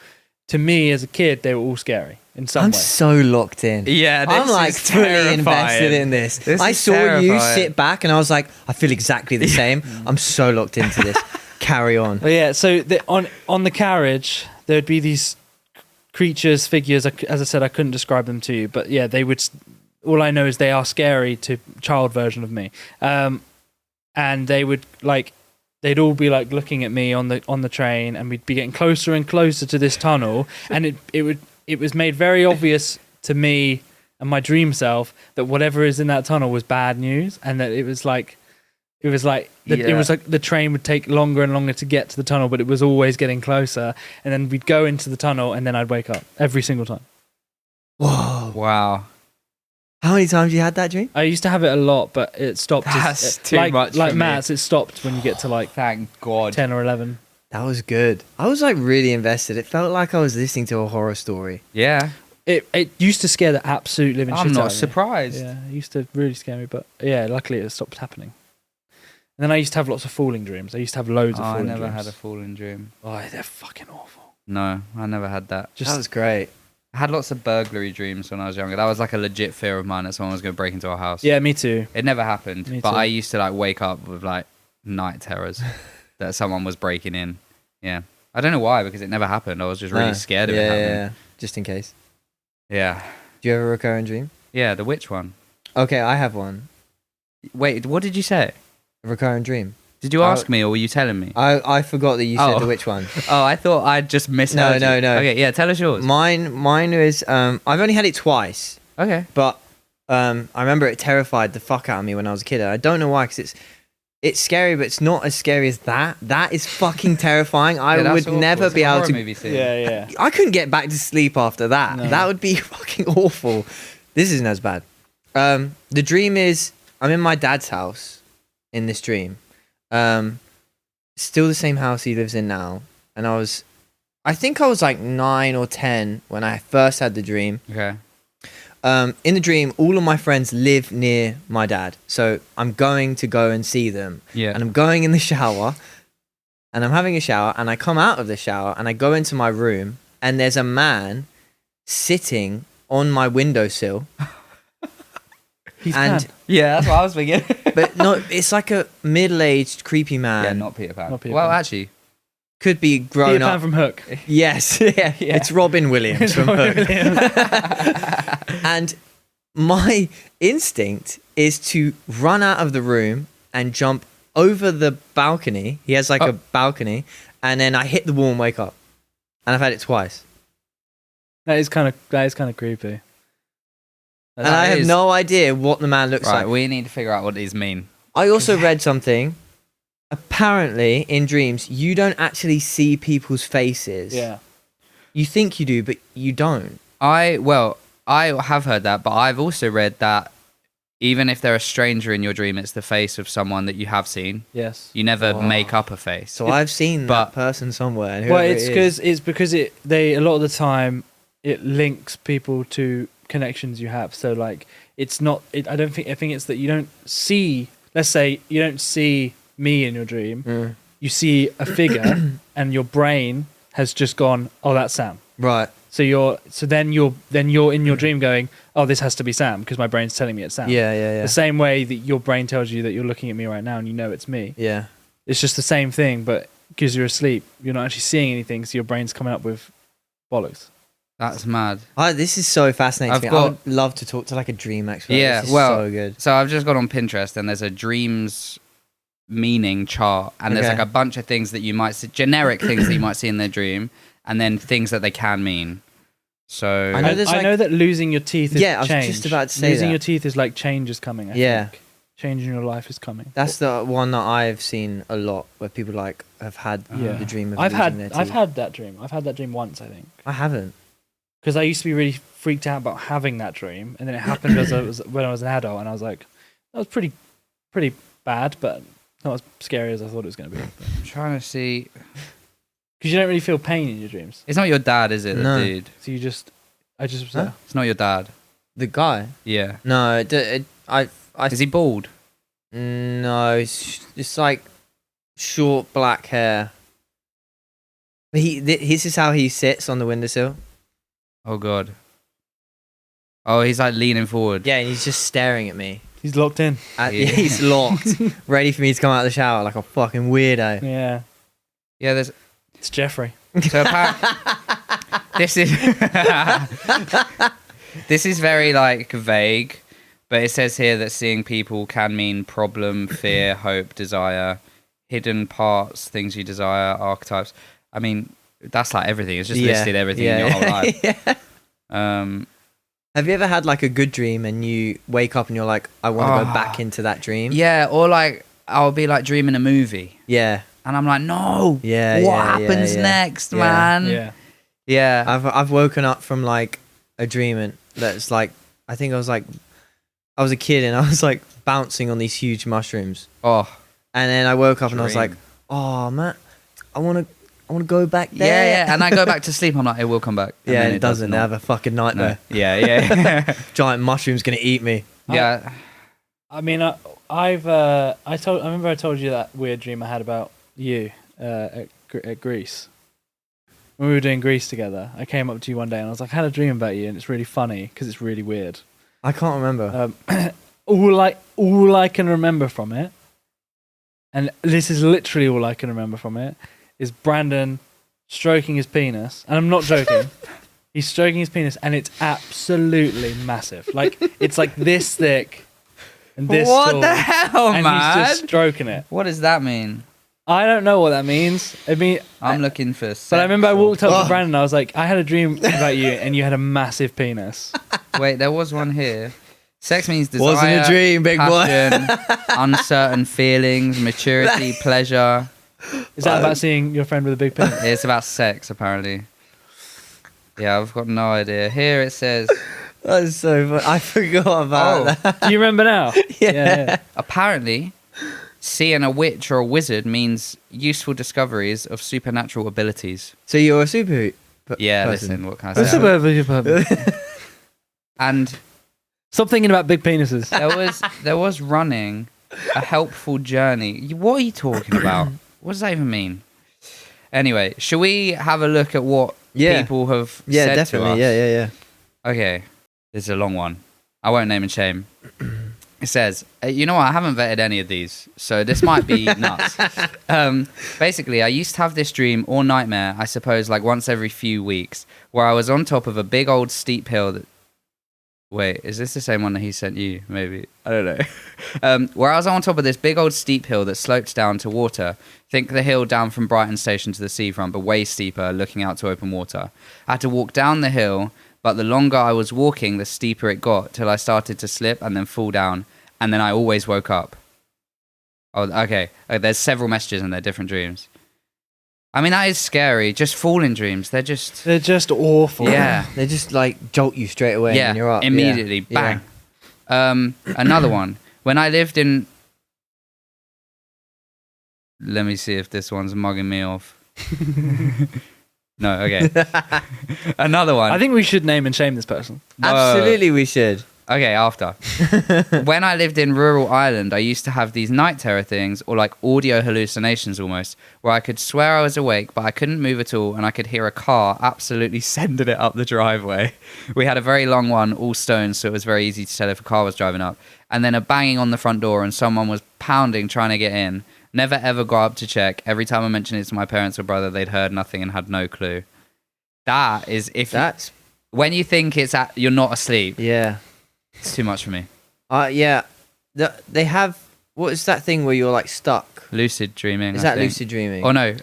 to me as a kid, they were all scary in some I'm way. so locked in. Yeah, this I'm like is fully terrifying. invested in this. This I is saw you terrifying. sit back and I was like, I feel exactly the same. I'm so locked into this. Carry on. But yeah, so on the carriage there would be these creatures, figures. As I said, I couldn't describe them to you, but yeah, they would. All I know is they are scary to child version of me, and they would like. They'd all be like looking at me on the train, and we'd be getting closer and closer to this tunnel, and it was made very obvious to me and my dream self that whatever is in that tunnel was bad news, and that it was like the train would take longer and longer to get to the tunnel, but it was always getting closer, and then we'd go into the tunnel, and then I'd wake up every single time. Whoa. Wow. How many times you had that dream? I used to have it a lot, but it stopped. That's too much Like for me. Matt's, it stopped when you get to like Thank God. 10 or 11. That was good. I was like really invested. It felt like I was listening to a horror story. Yeah. It used to scare the absolute living shit I'm out not of me. surprised. Yeah, it used to really scare me, but yeah, luckily it stopped happening. And then I used to have lots of falling dreams. I used to have loads of I falling never dreams. had a falling dream. Oh, they're fucking awful. No, I never had that. That was great. I had lots of burglary dreams when I was younger. That was like a legit fear of mine that someone was going to break into our house. Yeah, me too. It never happened, Me but too. I used to like wake up with like night terrors that someone was breaking in. Yeah. I don't know why, because it never happened. I was just really No. scared of it happening. Yeah. Just in case. Yeah. Do you have a recurring dream? Yeah, the witch one. Okay, I have one. Wait, what did you say? A recurring dream. Did you ask me or were you telling me? I forgot that you said Oh. the which one. Oh, I thought I'd just misheard No, you. no. Okay, yeah, tell us yours. Mine is I've only had it twice, Okay. but I remember it terrified the fuck out of me when I was a kid. I don't know why, because it's scary, but it's not as scary as that. That is fucking terrifying. I Yeah, that's would awful. never It's be like a able horror to. movie scene. Yeah. I couldn't get back to sleep after that. No. That would be fucking awful. This isn't as bad. The dream is I'm in my dad's house in this dream. Still the same house he lives in now. And I think I was like 9 or 10 when I first had the dream. Okay. In the dream, all of my friends live near my dad. So I'm going to go and see them. Yeah. And I'm going in the shower and I'm having a shower and I come out of the shower and I go into my room and there's a man sitting on my windowsill. He's And- Pan. Yeah, that's what I was thinking. But no, it's like a middle-aged creepy man. yeah, not Peter Pan. Not Peter well, Pan. actually, Could be grown Peter Pan up. from Hook. Yes, yeah. It's Robin Williams from Hook. And my instinct is to run out of the room and jump over the balcony. He has like a balcony, and then I hit the wall and wake up. And I've had it twice. That is kind of creepy. And I have no idea what the man looks right, like. we need to figure out what these mean. I also read something. Apparently, in dreams, you don't actually see people's faces. Yeah. You think you do, but you don't. I have heard that, but I've also read that even if they're a stranger in your dream, it's the face of someone that you have seen. Yes. You never Oh. make up a face. So I've seen but- that person somewhere. And Well, whoever it's it is- because they a lot of the time it links people to connections you have. So like it's not. I think it's that you don't see. Let's say you don't see me in your dream, you see a figure and your brain has just gone, oh, that's Sam. Right. So then you're in your dream going, oh, this has to be Sam because my brain's telling me it's Sam. Yeah. The same way that your brain tells you that you're looking at me right now and you know it's me. Yeah. It's just the same thing, but because you're asleep, you're not actually seeing anything, so your brain's coming up with bollocks. That's mad. This is so fascinating to me. I would love to talk to like a dream expert. Yeah, this is well, so good. So I've just got on Pinterest and there's a dreams meaning chart, and there's like a bunch of things that you might see, generic things that you might see in their dream, and then things that they can mean. So I know that losing your teeth is I was change. just about to say losing that. your teeth is like change is coming. I think. Change in your life is coming. That's the one that I've seen a lot, where people like have had the dream of losing their teeth. I've had that dream. I've had that dream once, I think. I haven't. Because I used to be really freaked out about having that dream, and then it happened when I was an adult, and I was like, that was pretty bad, but not as scary as I thought it was going to be. I'm trying to see. Because you don't really feel pain in your dreams. It's not your dad, is it? No. The dude. So I just Huh? It's not your dad. The guy? Yeah. No, Is he bald? No, it's just like short black hair. This is how he sits on the windowsill. Oh god. Oh, he's like leaning forward. Yeah, and he's just staring at me. he's locked in. He's locked, ready for me to come out of the shower like a fucking weirdo. Yeah. Yeah, It's Jeffrey. so this is this is very like vague, but it says here that seeing people can mean problem, fear, hope, desire, hidden parts, things you desire, archetypes. I mean, that's like everything. It's just listed everything in your whole life. Have you ever had like a good dream and you wake up and you're like, I want to go back into that dream? Yeah, or like I'll be like dreaming a movie. Yeah. And I'm like, no. Yeah. What happens next, man? Yeah. Yeah. I've woken up from like a dream that's like, I think I was a kid and I was like bouncing on these huge mushrooms. Oh. And then I woke up and I was like, oh man, I want to go back there. Yeah. And I go back to sleep. I'm like, it will come back. And yeah, then it doesn't. I not. have a fucking nightmare. No. Yeah. Giant mushroom's gonna eat me. Yeah. I mean, I remember I told you that weird dream I had about you at Greece. When we were doing Greece together, I came up to you one day and I was like, I had a dream about you and it's really funny because it's really weird. I can't remember. All I can remember from it, and this is literally all I can remember from it, is Brandon stroking his penis, and I'm not joking. He's stroking his penis, and it's absolutely massive. Like it's like this thick and this What tall, the hell, and man? he's just stroking it. What does that mean? I don't know what that means. I'm looking for sex. But I remember I walked up to Brandon and I was like, I had a dream about you and you had a massive penis. Wait, there was one here. Sex means desire, Wasn't a dream, big passion, uncertain feelings, maturity, pleasure. Is that about seeing your friend with a big penis? It's about sex, apparently. Yeah, I've got no idea. Here it says, That's so funny. I forgot about that. Do you remember now? Yeah. apparently, seeing a witch or a wizard means useful discoveries of supernatural abilities. So you're a super Yeah, person. listen, what can I say? And Stop thinking about big penises. there was running a helpful journey. What are you talking about? What does that even mean? Anyway, shall we have a look at what people have said definitely. to us? Yeah. Okay, this is a long one. I won't name and shame. It says, you know what? I haven't vetted any of these, so this might be nuts. Basically, I used to have this dream or nightmare, I suppose, like once every few weeks, where I was on top of a big old steep hill that... Wait, is this the same one that he sent you? Maybe. I don't know. Where I was on top of this big old steep hill that sloped down to water. Think the hill down from Brighton Station to the seafront, but way steeper, looking out to open water. I had to walk down the hill, but the longer I was walking, the steeper it got, till I started to slip and then fall down, and then I always woke up. Oh, okay. There's several messages in their different dreams. I mean, that is scary. Just falling dreams. They're just awful. Yeah. They just like jolt you straight away Yeah, and you're up. immediately. Yeah. Bang. Another one. When I lived in... Let me see if this one's mugging me off. No, okay. Another one. I think we should name and shame this person. Absolutely, we should. Okay, after. When I lived in rural Ireland, I used to have these night terror things, or like audio hallucinations almost, where I could swear I was awake, but I couldn't move at all, and I could hear a car absolutely sending it up the driveway. We had a very long one, all stones, so it was very easy to tell if a car was driving up. And then a banging on the front door, and someone was pounding trying to get in. Never ever go up to check. Every time I mentioned it to my parents or brother, they'd heard nothing and had no clue. That is when you think you're not asleep. Yeah. It's too much for me. Yeah. They have, what is that thing where you're like stuck? Lucid dreaming. Is that lucid dreaming? Oh no,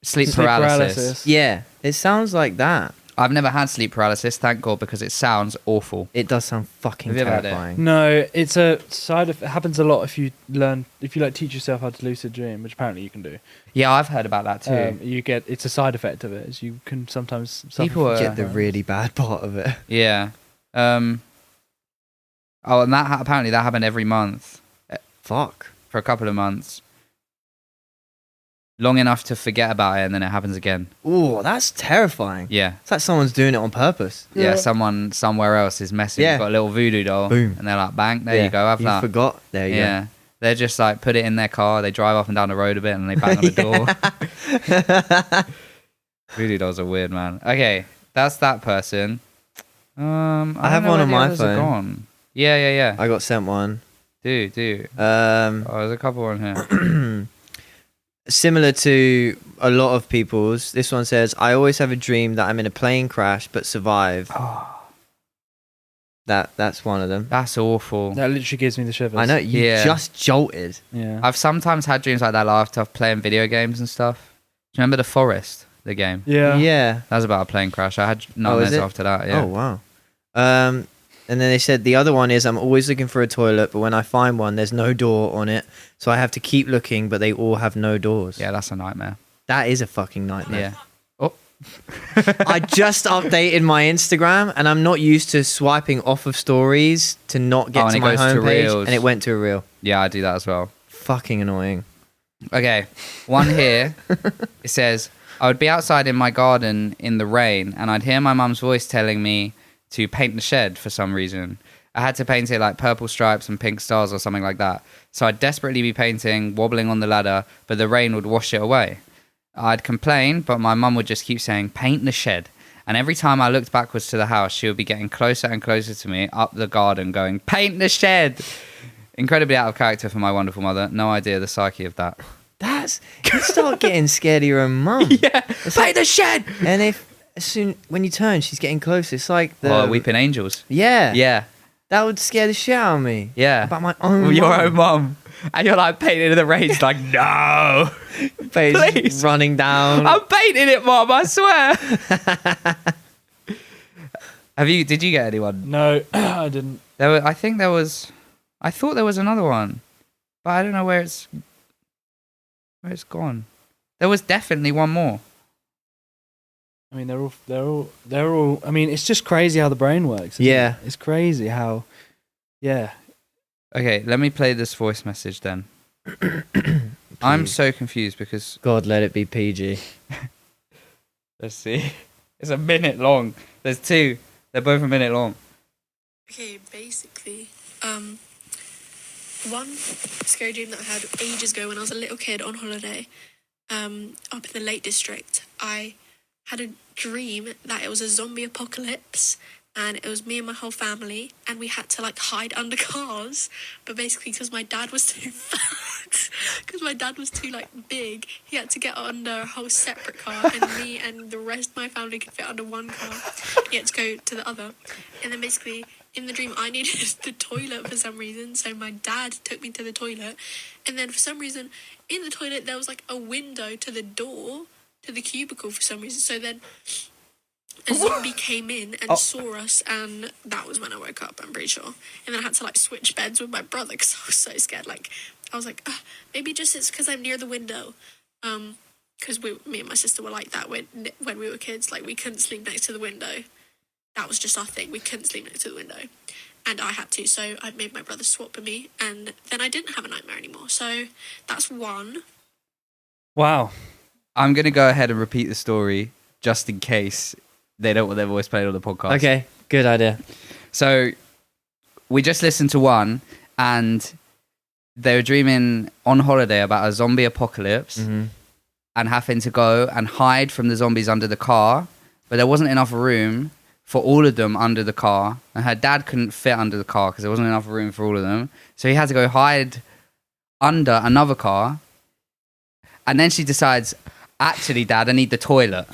sleep paralysis. Yeah, it sounds like that. I've never had sleep paralysis, thank God, because it sounds awful. It does sound fucking Have you ever had it? terrifying. No, it's a side of it. Happens a lot if you like teach yourself how to lucid dream, which apparently you can do. Yeah, I've heard about that too. It's a side effect of it, is you can sometimes People suffer. Get the really bad part of it. Yeah. And apparently that happened every month Fuck. for a couple of months. Long enough to forget about it, and then it happens again. Ooh, that's terrifying. Yeah. It's like someone's doing it on purpose. Yeah, someone somewhere else is messing. Yeah. You've got a little voodoo doll. Boom. And they're like, bang, there you go, have you that. forgot. There you Yeah. They're just like, put it in their car, they drive up and down the road a bit, and they bang on the door. Voodoo dolls are weird, man. Okay, that's that person. I have one on my phone. Gone. Yeah. I got sent one. Do. There's a couple on here. Similar to a lot of people's, this one says, I always have a dream that I'm in a plane crash but survive. That's one of them. That's awful. That literally gives me the shivers. I know, you just jolted. Yeah. I've sometimes had dreams like that after playing video games and stuff. Do you remember The Forest, the game? Yeah. Yeah. That was about a plane crash. I had nightmares after that, yeah. Oh, wow. And then they said the other one is I'm always looking for a toilet, but when I find one, there's no door on it. So I have to keep looking, but they all have no doors. Yeah, that's a nightmare. That is a fucking nightmare. Yeah. Oh. I just updated my Instagram, and I'm not used to swiping off of stories to not get and to it my goes to homepage, Reels. and it went to a reel. Yeah, I do that as well. Fucking annoying. Okay, one here. It says, I would be outside in my garden in the rain, and I'd hear my mum's voice telling me to paint the shed for some reason. I had to paint it like purple stripes and pink stars or something like that. So I'd desperately be painting, wobbling on the ladder, but the rain would wash it away. I'd complain, but my mum would just keep saying, paint the shed. And every time I looked backwards to the house, she would be getting closer and closer to me up the garden going, paint the shed. Incredibly out of character for my wonderful mother. No idea the psyche of that. You start getting scared of your own mum. Yeah, paint the shed. And when you turn, she's getting closer. It's like Weeping Angels. Yeah. Yeah. That would scare the shit out of me. Yeah. About my own Your mum. own mum. And you're like painting in the rain. It's like, no. Face Please. running down. I'm painting it, Mum, I swear. Did you get anyone? No, I didn't. I thought there was another one. But I don't know where it's gone. There was definitely one more. I mean, they're all. I mean, it's just crazy how the brain works. Isn't Yeah. it? It's crazy how. Yeah. Okay, let me play this voice message then. I'm so confused because... God, let it be PG. Let's see. It's a minute long. There's two. They're both a minute long. Okay, basically, one scary dream that I had ages ago when I was a little kid on holiday, up in the Lake District. I had a dream that it was a zombie apocalypse, and it was me and my whole family, and we had to like hide under cars, but basically because my dad was too fat, because my dad was too like big, he had to get under a whole separate car, and me and the rest of my family could fit under one car. He had to go to the other, and then basically in the dream I needed the toilet for some reason, so my dad took me to the toilet, and then for some reason in the toilet there was like a window to the door to the cubicle for some reason, so then a zombie came in and saw us, and that was when I woke up, I'm pretty sure. And then I had to like switch beds with my brother because I was so scared. Like I was like, maybe just it's because I'm near the window, because me and my sister were like that when we were kids. Like we couldn't sleep next to the window. That was just our thing. We couldn't sleep next to the window, and I had to. So I made my brother swap with me, and then I didn't have a nightmare anymore. So that's one. Wow. I'm going to go ahead and repeat the story just in case they don't want their voice played on the podcast. Okay, good idea. So we just listened to one, and they were dreaming on holiday about a zombie apocalypse and having to go and hide from the zombies under the car, but there wasn't enough room for all of them under the car, and her dad couldn't fit under the car because there wasn't enough room for all of them, so he had to go hide under another car. And then she decides, actually, Dad, I need the toilet.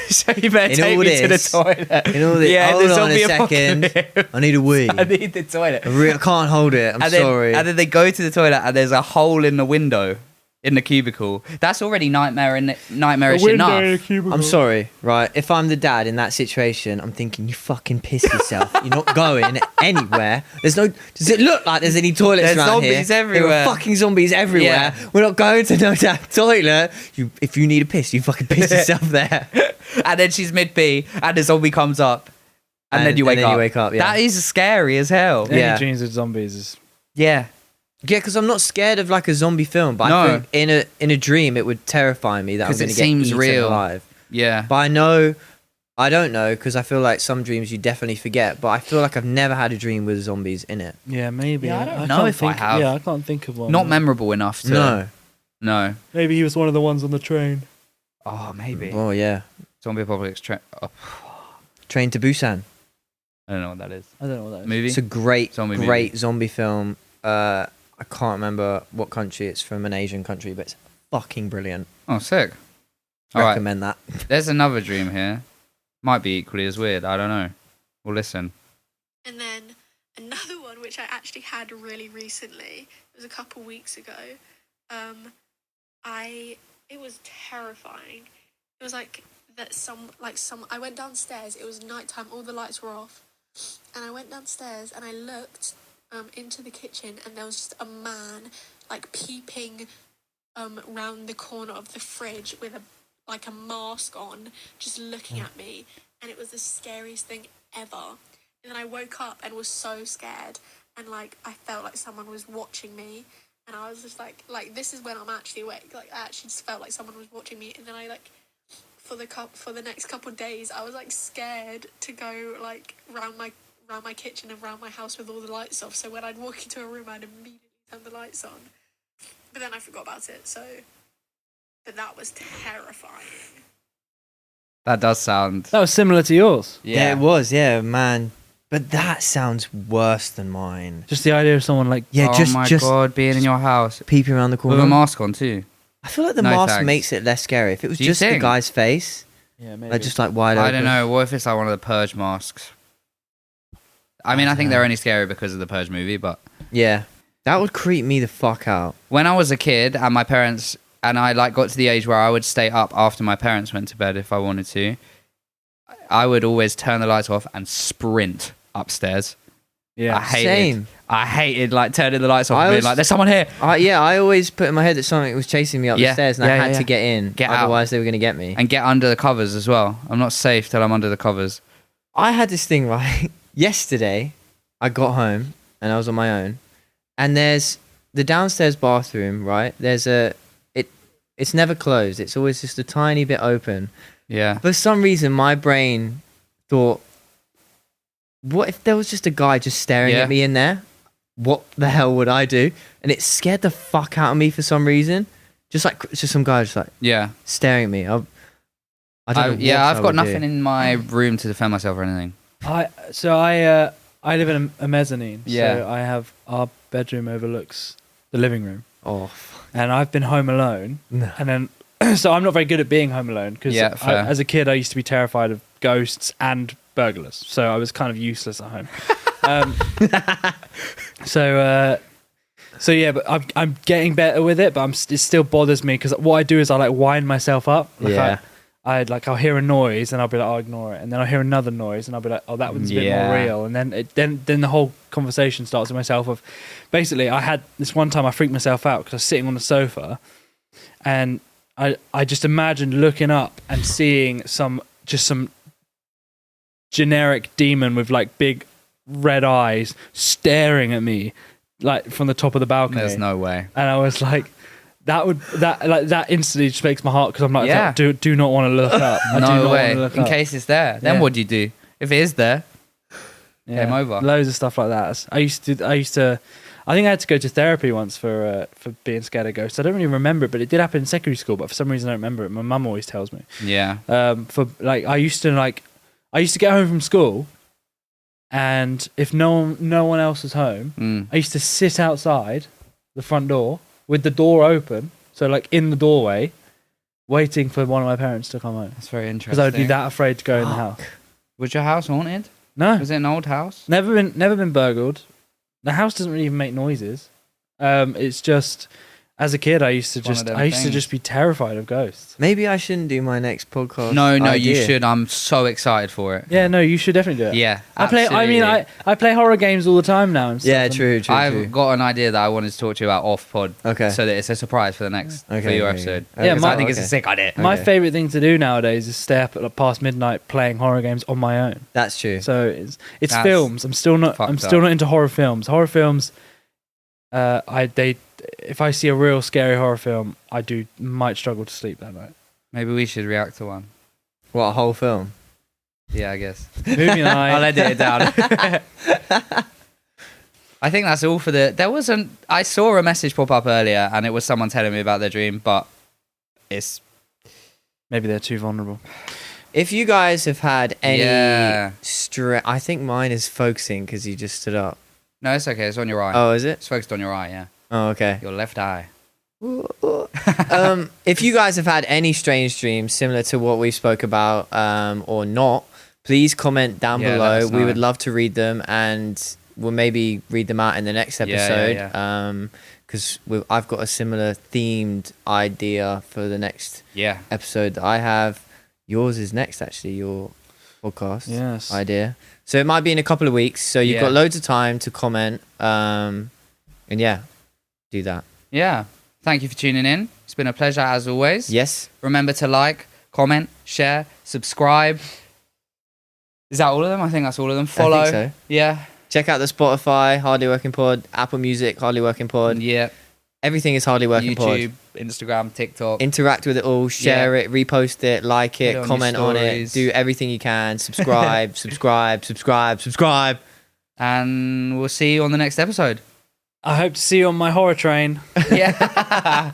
So you better take me to the toilet. In all this, Yeah, hold the on a zombie second. apocalypse. I need a wee. I need the toilet. I can't hold it. I'm sorry. And then they go to the toilet, and there's a hole in the window in the cubicle. That's already nightmarish enough. I'm sorry, right? If I'm the dad in that situation, I'm thinking, you fucking piss yourself. You're not going anywhere. There's no. Does it look like there's any toilets There's around here? zombies everywhere. There are fucking zombies everywhere. Yeah. We're not going to no damn toilet. If you need a piss, you fucking piss yourself there. And then she's mid-pee, and the zombie comes up, and then you wake up. Yeah. That is scary as hell. Any Yeah. dreams of zombies is Yeah. Yeah, because I'm not scared of like a zombie film, but I No. think in a dream it would terrify me that I'm 'Cause going it to get seems eaten real. alive. Yeah. But I don't know, because I feel like some dreams you definitely forget. But I feel like I've never had a dream with zombies in it. yeah, maybe. Yeah, I don't know can't if I think- have. Yeah, I can't think of one. Not memorable enough to... No. No. Maybe he was one of the ones on the train. Oh, maybe. Oh yeah. Zombie apocalypse... Train to Busan. I don't know what that is. I don't know what that is. Movie? It's a great Zombie zombie film. I can't remember what country it's from, an Asian country, but it's fucking brilliant. Oh, sick. All right. Recommend that. There's another dream here. Might be equally as weird. I don't know. We'll listen. And then another one which I actually had really recently. It was a couple weeks ago. It was terrifying. It was like that I went downstairs. It was nighttime. All the lights were off, and I went downstairs and I looked into the kitchen, and there was just a man like peeping round the corner of the fridge with a mask on, just looking at me, and it was the scariest thing ever. And then I woke up and was so scared, and like I felt like someone was watching me, and I was just like this is when I'm actually awake. Like I actually just felt like someone was watching me, and then I for the next couple of days I was like scared to go like round my kitchen and round my house with all the lights off. So when I'd walk into a room, I'd immediately turn the lights on. But then I forgot about it. But that was terrifying. That does sound... That was similar to yours. Yeah, it was. Yeah, man. But that sounds worse than mine. Just the idea of someone like Yeah, oh my just God, being in your house. peeping around the corner. With a mask on too. I feel like the No mask thanks. makes it less scary. If it was Do you just the think? guy's face, yeah, maybe. like just like wide open. I don't know. What if it's like one of the Purge masks? I mean, I think they're only scary because of the Purge movie, but... Yeah, that would creep me the fuck out. When I was a kid and my parents... And I got to the age where I would stay up after my parents went to bed if I wanted to. I would always turn the lights off and sprint upstairs. Yeah. I hated like turning the lights off I and being was- like, there's someone here. I always put in my head that something was chasing me up the stairs, and I had to get in. Get out. Otherwise, they were going to get me. And get under the covers as well. I'm not safe till I'm under the covers. I had this thing, right? Yesterday, I got home and I was on my own, and there's the downstairs bathroom, right? It's never closed. It's always just a tiny bit open. Yeah. For some reason, my brain thought, what if there was just a guy just staring Yeah. at me in there? What the hell would I do? And it scared the fuck out of me for some reason. Just some guy just like Yeah. staring at me. I don't know. I've got nothing in my room to defend myself or anything. I live in a mezzanine. Yeah. So I have our bedroom overlooks the living room, Oh, and I've been home alone, no. and then so I'm not very good at being home alone because Yeah, fair. as a kid I used to be terrified of ghosts and burglars, so I was kind of useless at home. So yeah, but I'm getting better with it, but it still bothers me because what I do is I like wind myself up. Like Yeah. I'll hear a noise and I'll be like, I'll ignore it, and then I'll hear another noise and I'll be like, oh, that one's a bit Yeah. more real, and then the whole conversation starts with myself of, basically, I had this one time I freaked myself out because I was sitting on the sofa, and I just imagined looking up and seeing some generic demon with like big red eyes staring at me like from the top of the balcony. There's no way. And I was like, that instantly just makes my heart, because I'm like, Yeah. do not want to look up. I do No not way. want to look In up. case it's there. Then Yeah. what do you do? If it is there, came over. Loads of stuff like that. I think I had to go to therapy once for being scared of ghosts. I don't really remember it, but it did happen in secondary school. But for some reason, I don't remember it. My mum always tells me. Yeah. I used to get home from school, and if no one else was home, I used to sit outside the front door with the door open, so like in the doorway, waiting for one of my parents to come home. That's very interesting. Because I would be that afraid to go in the house. Was your house haunted? No, Was it an old house? never been burgled. The house doesn't really even make noises. It's just, as a kid, I used to just be terrified of ghosts. Maybe I shouldn't do my next podcast. No, you idea. should. I'm so excited for it. Yeah, no, you should definitely do it. Yeah, I play horror games all the time now. And stuff. Yeah, true. I've got an idea that I wanted to talk to you about off pod. Okay. So that it's a surprise for the next for your episode. Yeah, I think it's a sick idea. My favorite thing to do nowadays is stay up at past midnight playing horror games on my own. That's true. So it's That's films. I'm still not into horror films. Horror films, if I see a real scary horror film, might struggle to sleep that night. Maybe we should react to one. What, a whole film? Yeah, I guess. Movie night. I'll edit it down. I think that's all for I saw a message pop up earlier and it was someone telling me about their dream, but it's... Maybe they're too vulnerable. If you guys have had any Yeah. I think mine is focusing because you just stood up. No, it's okay. It's on your eye. Oh, is it? It's focused on your eye, yeah. Oh, okay. Your left eye. If you guys have had any strange dreams similar to what we spoke about or not, please comment down Yeah, let below. us We know. would love to read them, and we'll maybe read them out in the next episode. Because I've got a similar themed idea for the next Yeah. episode that I have. Yours is next, actually, your podcast idea. So it might be in a couple of weeks. So you've got loads of time to comment. And yeah, do that. Yeah. Thank you for tuning in. It's been a pleasure as always. Yes. Remember to like, comment, share, subscribe. Is that all of them? I think that's all of them. Follow. I think so. Yeah. Check out the Spotify, Hardly Working Pod, Apple Music, Hardly Working Pod. Yeah. Everything is Hardly Working Pod. YouTube, Instagram, TikTok. Interact with it all, share it, repost it, like Put it it, on comment your on it, stories. do everything you can. Subscribe, subscribe. And we'll see you on the next episode. I hope to see you on my horror train. Yeah.